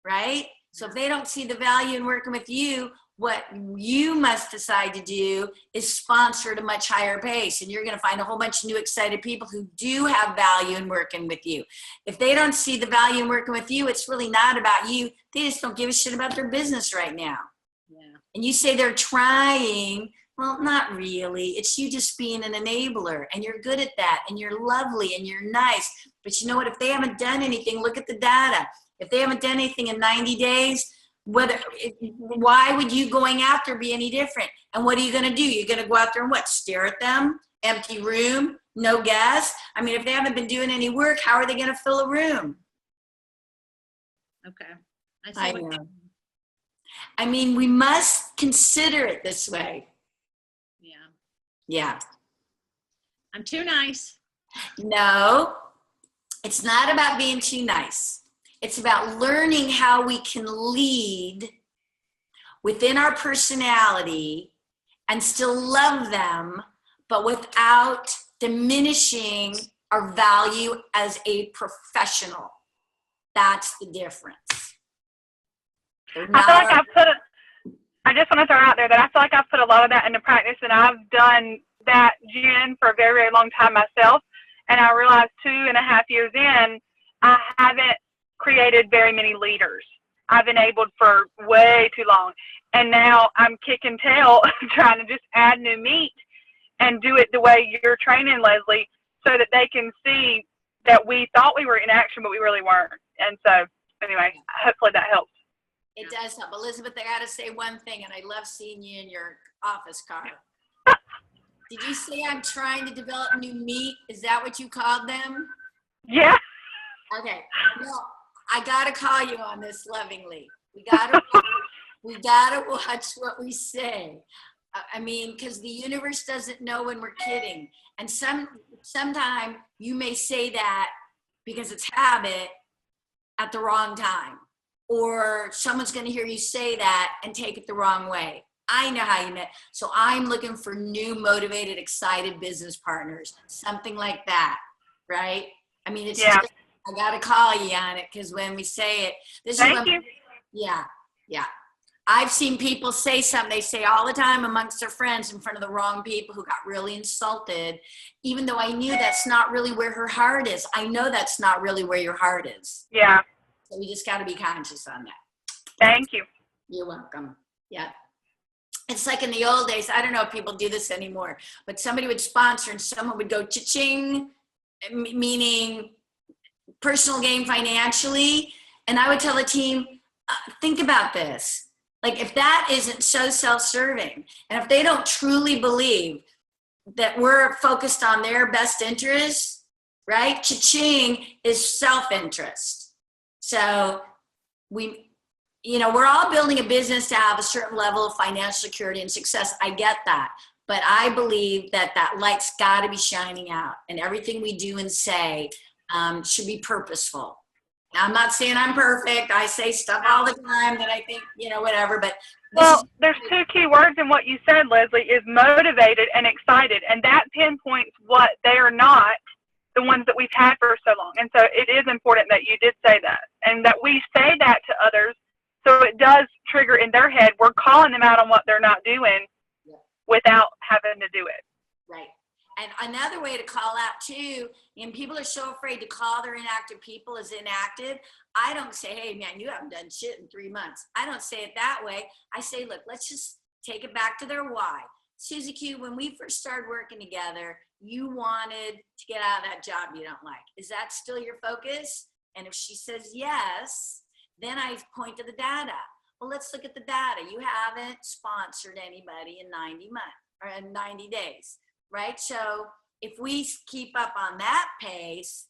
[SPEAKER 1] right? So if they don't see the value in working with you, what you must decide to do is sponsor at a much higher pace, and you're going to find a whole bunch of new excited people who do have value in working with you. If they don't see the value in working with you, it's really not about you. They just don't give a shit about their business right now. Yeah. And you say they're trying. Well, not really. It's you just being an enabler, and you're good at that, and you're lovely, and you're nice. But you know what? If they haven't done anything, look at the data. If they haven't done anything in 90 days, why would you going after be any different? And what are you going to do? You're going to go out there and what? Stare at them? Empty room? No guests? I mean, if they haven't been doing any work, how are they going to fill a room?
[SPEAKER 2] Okay.
[SPEAKER 1] I know. I mean, we must consider it this way.
[SPEAKER 2] Yeah.
[SPEAKER 1] Yeah.
[SPEAKER 2] I'm too nice.
[SPEAKER 1] No, it's not about being too nice. It's about learning how we can lead within our personality and still love them, but without diminishing our value as a professional. That's the difference.
[SPEAKER 5] I just want to throw out there that I feel like I've put a lot of that into practice, and I've done that, Jen, for a very, very long time myself. And I realized 2.5 years in, I haven't created very many leaders. I've enabled for way too long. And now I'm kicking tail trying to just add new meat and do it the way you're training, Leslie, so that they can see that we thought we were in action, but we really weren't. And so anyway, hopefully that helps.
[SPEAKER 1] It does help. Elizabeth, I got to say one thing, and I love seeing you in your office car. Did you say I'm trying to develop new meat? Is that what you called them?
[SPEAKER 5] Yeah.
[SPEAKER 1] Okay. No, I got to call you on this lovingly. We got to watch what we say. I mean, because the universe doesn't know when we're kidding. And sometime you may say that because it's habit at the wrong time. Or someone's going to hear you say that and take it the wrong way. I know how you meant. So I'm looking for new, motivated, excited business partners, something like that, right? I mean, it's just, I got to call you on it because when we say it,
[SPEAKER 5] Thank you.
[SPEAKER 1] Yeah, yeah. I've seen people say something they say all the time amongst their friends in front of the wrong people who got really insulted, even though I knew that's not really where her heart is. I know that's not really where your heart is.
[SPEAKER 5] Yeah.
[SPEAKER 1] So we just got to be conscious on that.
[SPEAKER 5] Thank you.
[SPEAKER 1] You're welcome. Yeah. It's like in the old days, I don't know if people do this anymore, but somebody would sponsor and someone would go cha-ching, meaning personal gain financially. And I would tell the team, think about this. Like if that isn't so self-serving, and if they don't truly believe that we're focused on their best interests, right? Cha-ching is self-interest. So we're all building a business to have a certain level of financial security and success. I get that. But I believe that light's got to be shining out, and everything we do and say should be purposeful. I'm not saying I'm perfect. I say stuff all the time that I think, whatever, but.
[SPEAKER 5] Well, there's two key words in what you said, Leslie, is motivated and excited. And that pinpoints what they are not, the ones that we've had for so long. And so it is important that you did say that, and that we say that to others. So it does trigger in their head. We're calling them out on what they're not doing without having to do it.
[SPEAKER 1] Right. And another way to call out too, and people are so afraid to call their inactive people as inactive. I don't say, hey man, you haven't done shit in 3 months. I don't say it that way. I say, look, let's just take it back to their why. Susie Q, when we first started working together, you wanted to get out of that job you don't like. Is that still your focus? And if she says yes, then I point to the data. Well, let's look at the data. You haven't sponsored anybody in 90 months or in 90 days. Right? So if we keep up on that pace,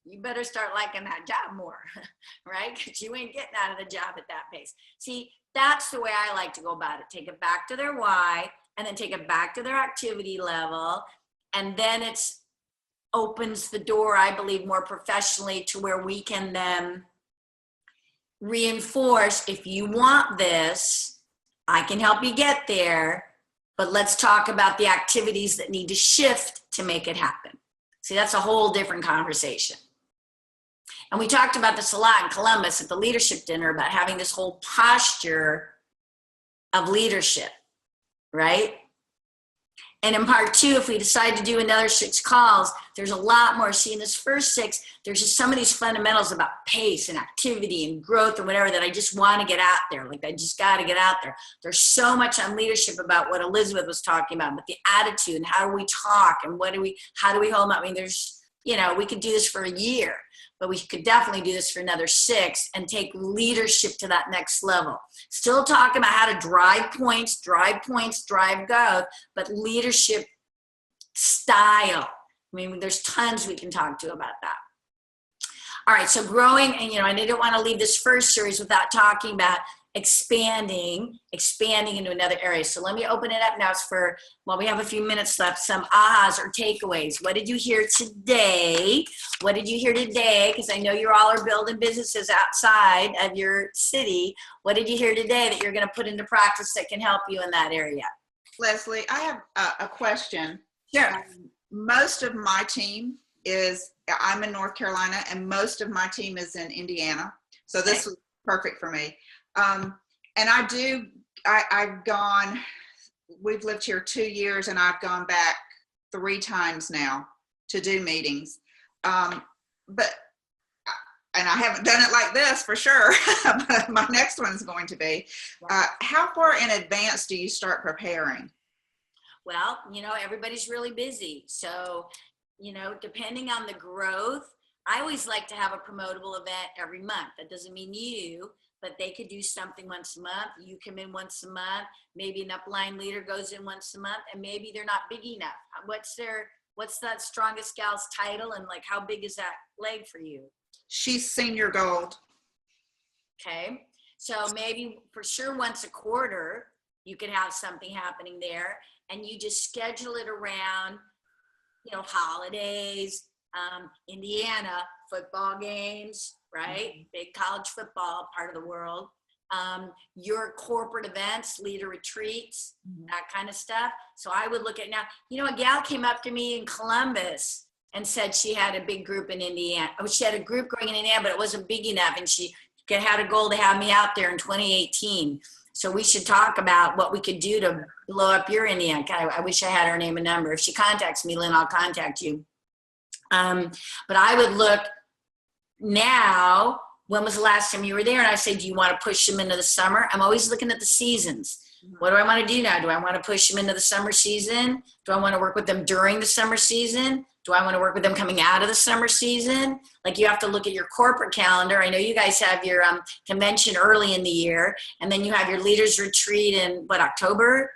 [SPEAKER 1] you better start liking that job more, right? Because you ain't getting out of the job at that pace. See, that's the way I like to go about it. Take it back to their why, and then take it back to their activity level. And then it's opens the door, I believe, more professionally to where we can then reinforce, if you want this, I can help you get there. But let's talk about the activities that need to shift to make it happen. See, that's a whole different conversation. And we talked about this a lot in Columbus at the leadership dinner about having this whole posture of leadership, right? And in part 2, if we decide to do another 6 calls, there's a lot more. See, in this first 6, there's just some of these fundamentals about pace and activity and growth and whatever that I just want to get out there. Like I just got to get out there. There's so much on leadership about what Elizabeth was talking about, but the attitude and how do we talk and how do we hold them up? I mean, there's, we could do this for a year, but we could definitely do this for another 6 and take leadership to that next level. Still talking about how to drive points, drive growth, but leadership style. I mean, there's tons we can talk to about that. All right, so growing, and I didn't want to leave this first series without talking about expanding into another area. So let me open it up now for, while we have a few minutes left, some ahas or takeaways. What did you hear today? What did you hear today? Because I know you all are building businesses outside of your city. What did you hear today that you're going to put into practice that can help you in that area?
[SPEAKER 6] Leslie, I have a question.
[SPEAKER 1] Sure.
[SPEAKER 6] Most of my team I'm in North Carolina, and most of my team is in Indiana. So this was perfect for me. And we've lived here 2 years, and I've gone back 3 times now to do meetings. And I haven't done it like this for sure, but my next one's going to be. How far in advance do you start preparing?
[SPEAKER 1] Well, everybody's really busy. So, depending on the growth, I always like to have a promotable event every month. That doesn't mean you, but they could do something once a month. You come in once a month. Maybe an upline leader goes in once a month, and maybe they're not big enough. What's that strongest gal's title, and like how big is that leg for you?
[SPEAKER 6] She's senior gold.
[SPEAKER 1] Okay. So maybe for sure once a quarter, you could have something happening there, and you just schedule it around, holidays, Indiana, football games, right? Mm-hmm. Big college football part of the world. Your corporate events, leader retreats, mm-hmm. that kind of stuff. So I would look at now, a gal came up to me in Columbus and said she had a big group in Indiana. She had a group going in Indiana, but it wasn't big enough. And she had a goal to have me out there in 2018. So we should talk about what we could do to blow up your Indiana. God, I wish I had her name and number. If she contacts me, Lynn, I'll contact you. But I would look now, when was the last time you were there? And I say, do you want to push them into the summer? I'm always looking at the seasons. What do I want to do now? Do I want to push them into the summer season? Do I want to work with them during the summer season? Do I want to work with them coming out of the summer season? Like, you have to look at your corporate calendar. I know you guys have your convention early in the year, and then you have your leaders retreat in what, October?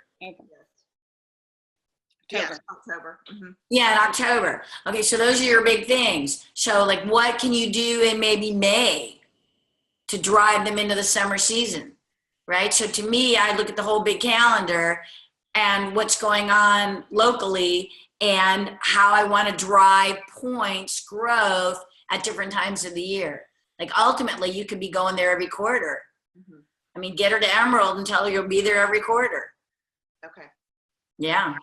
[SPEAKER 6] Yes, October. Mm-hmm.
[SPEAKER 1] Yeah, in October. Okay, so those are your big things. So like, what can you do in maybe May to drive them into the summer season, right? So to me, I look at the whole big calendar and what's going on locally and how I want to drive points growth at different times of the year. Like, ultimately, you could be going there every quarter.
[SPEAKER 6] Mm-hmm.
[SPEAKER 1] I mean, get her to Emerald and tell her you'll be there every quarter.
[SPEAKER 6] Okay.
[SPEAKER 1] Yeah.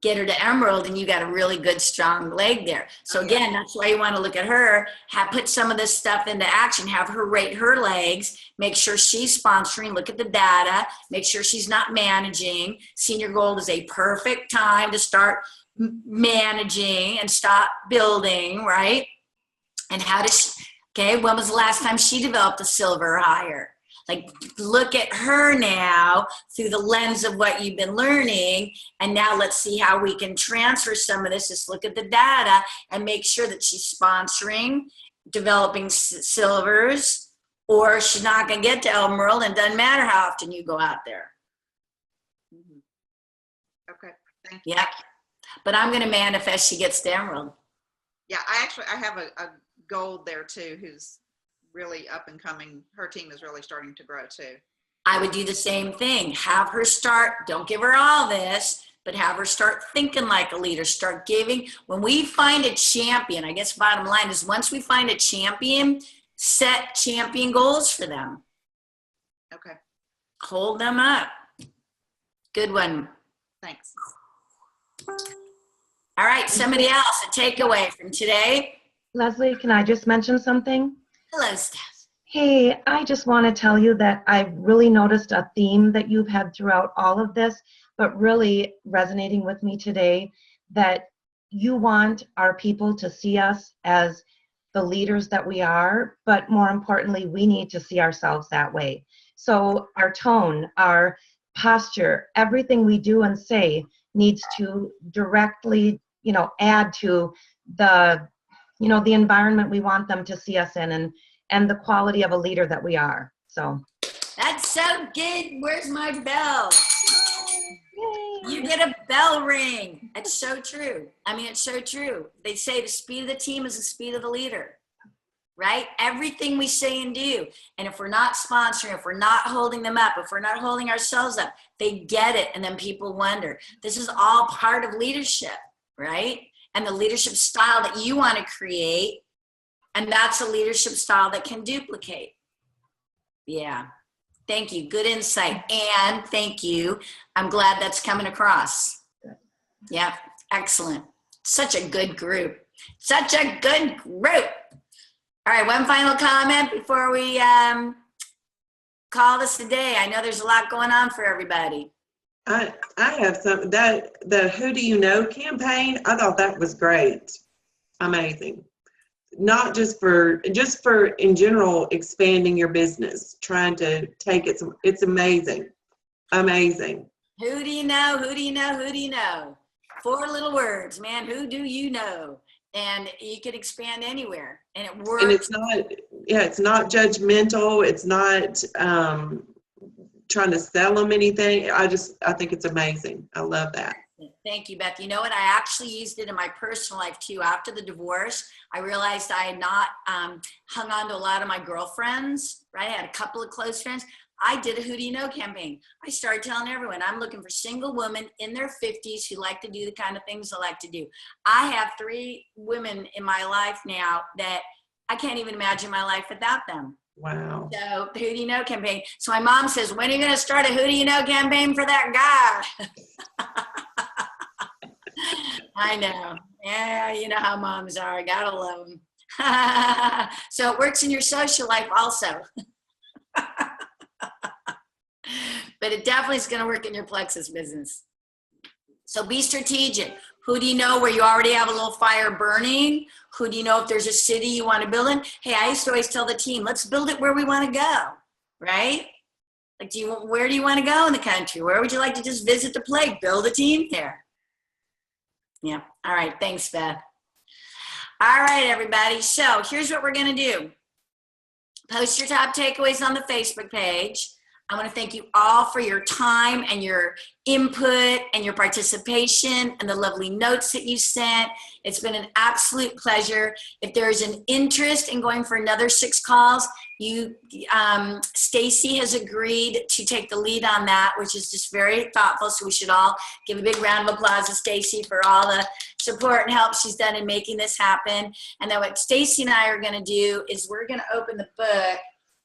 [SPEAKER 1] Get her to Emerald and you got a really good, strong leg there. So again, that's why you want to look at her, put some of this stuff into action, have her rate her legs, make sure she's sponsoring, look at the data, make sure she's not managing. Senior Gold is a perfect time to start managing and stop building, right? And how does she, okay, when was the last time she developed a silver or higher? Like, look at her now through the lens of what you've been learning, and now let's see how we can transfer some of this. Just look at the data and make sure that she's sponsoring, developing silvers, or she's not going to get to Emerald, and it doesn't matter how often you go out there.
[SPEAKER 6] Mm-hmm. Okay, thank you.
[SPEAKER 1] Yeah, but I'm going to manifest she gets to Emerald.
[SPEAKER 6] Yeah, I have a gold there too, who's really up and coming. Her team is really starting to grow too.
[SPEAKER 1] I would do the same thing. Have her start, don't give her all this, but have her start thinking like a leader, start giving. When we find a champion, I guess bottom line is, once we find a champion, set champion goals for them.
[SPEAKER 6] Okay.
[SPEAKER 1] Hold them up. Good one.
[SPEAKER 6] Thanks.
[SPEAKER 1] All right, somebody else, a takeaway from today.
[SPEAKER 7] Leslie, can I just mention something?
[SPEAKER 1] Hello, Steph.
[SPEAKER 7] Hey, I just want to tell you that I've really noticed a theme that you've had throughout all of this, but really resonating with me today, that you want our people to see us as the leaders that we are, but more importantly, we need to see ourselves that way. So our tone, our posture, everything we do and say needs to directly, add to the the environment we want them to see us in, and the quality of a leader that we are. So
[SPEAKER 1] That's so good. Where's my bell?
[SPEAKER 7] yay.
[SPEAKER 1] You get a bell ring. It's so true. I mean, it's so true. They say the speed of the team is the speed of the leader, right? Everything we say and do. And if we're not sponsoring, if we're not holding them up, if we're not holding ourselves up, they get it. And then people wonder. This is all part of leadership, right? And the leadership style that you want to create. And that's a leadership style that can duplicate. Yeah. Thank you. Good insight. And thank you. I'm glad that's coming across. Yeah. Excellent. Such a good group. Such a good group. All right. One final comment before we call this a day. I know there's a lot going on for everybody.
[SPEAKER 8] I have something, that the Who Do You Know campaign, I thought that was great. Amazing. Not just for in general, expanding your business, trying to take it, it's amazing. Amazing.
[SPEAKER 1] Who do you know? Who do you know? Who do you know? 4 little words, man. Who do you know? And you could expand anywhere, and it works.
[SPEAKER 8] And it's not judgmental. It's not trying to sell them anything. I think it's amazing. I love that.
[SPEAKER 1] Thank you, Beth. You know what? I actually used it in my personal life too. After the divorce, I realized I had not hung on to a lot of my girlfriends, right? I had a couple of close friends. I did a Who Do You Know campaign. I started telling everyone, I'm looking for single women in their 50s who like to do the kind of things I like to do. I have 3 women in my life now that I can't even imagine my life without them.
[SPEAKER 8] Wow.
[SPEAKER 1] So the Who Do You Know campaign. So my mom says, when are you going to start a Who Do You Know campaign for that guy? I know. Yeah, you know how moms are. Gotta love them. So it works in your social life also. But it definitely is going to work in your plexus business. So be strategic. Who do you know where you already have a little fire burning? Who do you know if there's a city you want to build in? Hey, I used to always tell the team, let's build it where we want to go, right? Like, where do you want to go in the country? Where would you like to just visit the plague? Build a team there. Yeah. All right. Thanks, Beth. All right, everybody. So here's what we're going to do. Post your top takeaways on the Facebook page. I want to thank you all for your time and your input and your participation and the lovely notes that you sent. It's been an absolute pleasure. If there is an interest in going for another 6 calls, Stacy has agreed to take the lead on that, which is just very thoughtful. So we should all give a big round of applause to Stacy for all the support and help she's done in making this happen. And then what Stacy and I are going to do is we're going to open the book,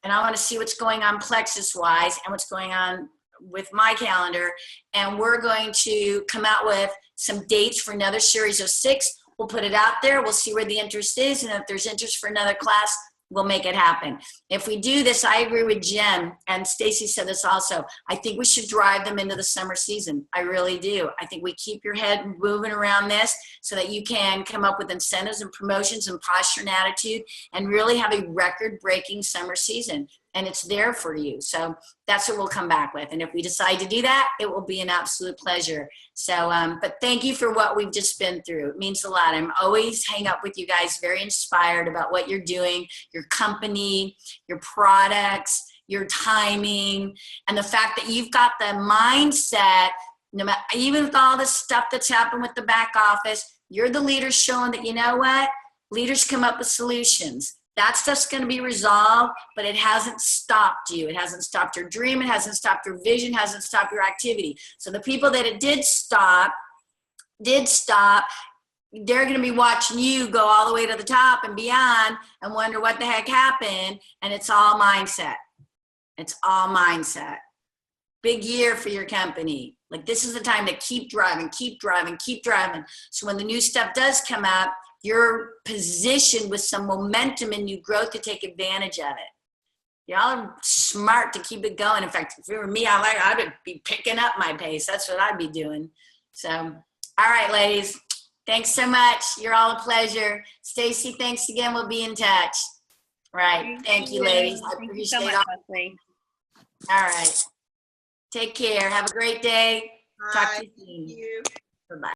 [SPEAKER 1] and I want to see what's going on plexus-wise and what's going on with my calendar. And we're going to come out with some dates for another series of 6. We'll put it out there. We'll see where the interest is. And if there's interest for another class, we'll make it happen. If we do this, I agree with Jen, and Stacy said this also. I think we should drive them into the summer season. I really do. I think we keep your head moving around this so that you can come up with incentives and promotions and posture and attitude and really have a record-breaking summer season. And it's there for you. So that's what we'll come back with. And if we decide to do that, it will be an absolute pleasure. So, but thank you for what we've just been through. It means a lot. I'm always hang up with you guys, very inspired about what you're doing, your company, your products, your timing, and the fact that you've got the mindset, no matter, even with all the stuff that's happened with the back office, you're the leader showing that, you know what? Leaders come up with solutions. That stuff's going to be resolved, but it hasn't stopped you. It hasn't stopped your dream. It hasn't stopped your vision, hasn't stopped your activity. So the people that it did stop, they're going to be watching you go all the way to the top and beyond and wonder what the heck happened. And it's all mindset. It's all mindset. Big year for your company. Like, this is the time to keep driving, keep driving, keep driving. So when the new stuff does come up, you're positioned with some momentum and new growth to take advantage of it. Y'all are smart to keep it going. In fact, if it were me, I'd be picking up my pace. That's what I'd be doing. So, all right, ladies. Thanks so much. You're all a pleasure. Stacy, thanks again. We'll be in touch. Right. Thank you, ladies. I
[SPEAKER 4] Thank you so
[SPEAKER 1] appreciate
[SPEAKER 4] much,
[SPEAKER 1] all.
[SPEAKER 4] Leslie.
[SPEAKER 1] All right. Take care. Have a great day. Talk to you soon.
[SPEAKER 6] Thank you.
[SPEAKER 1] Bye-bye.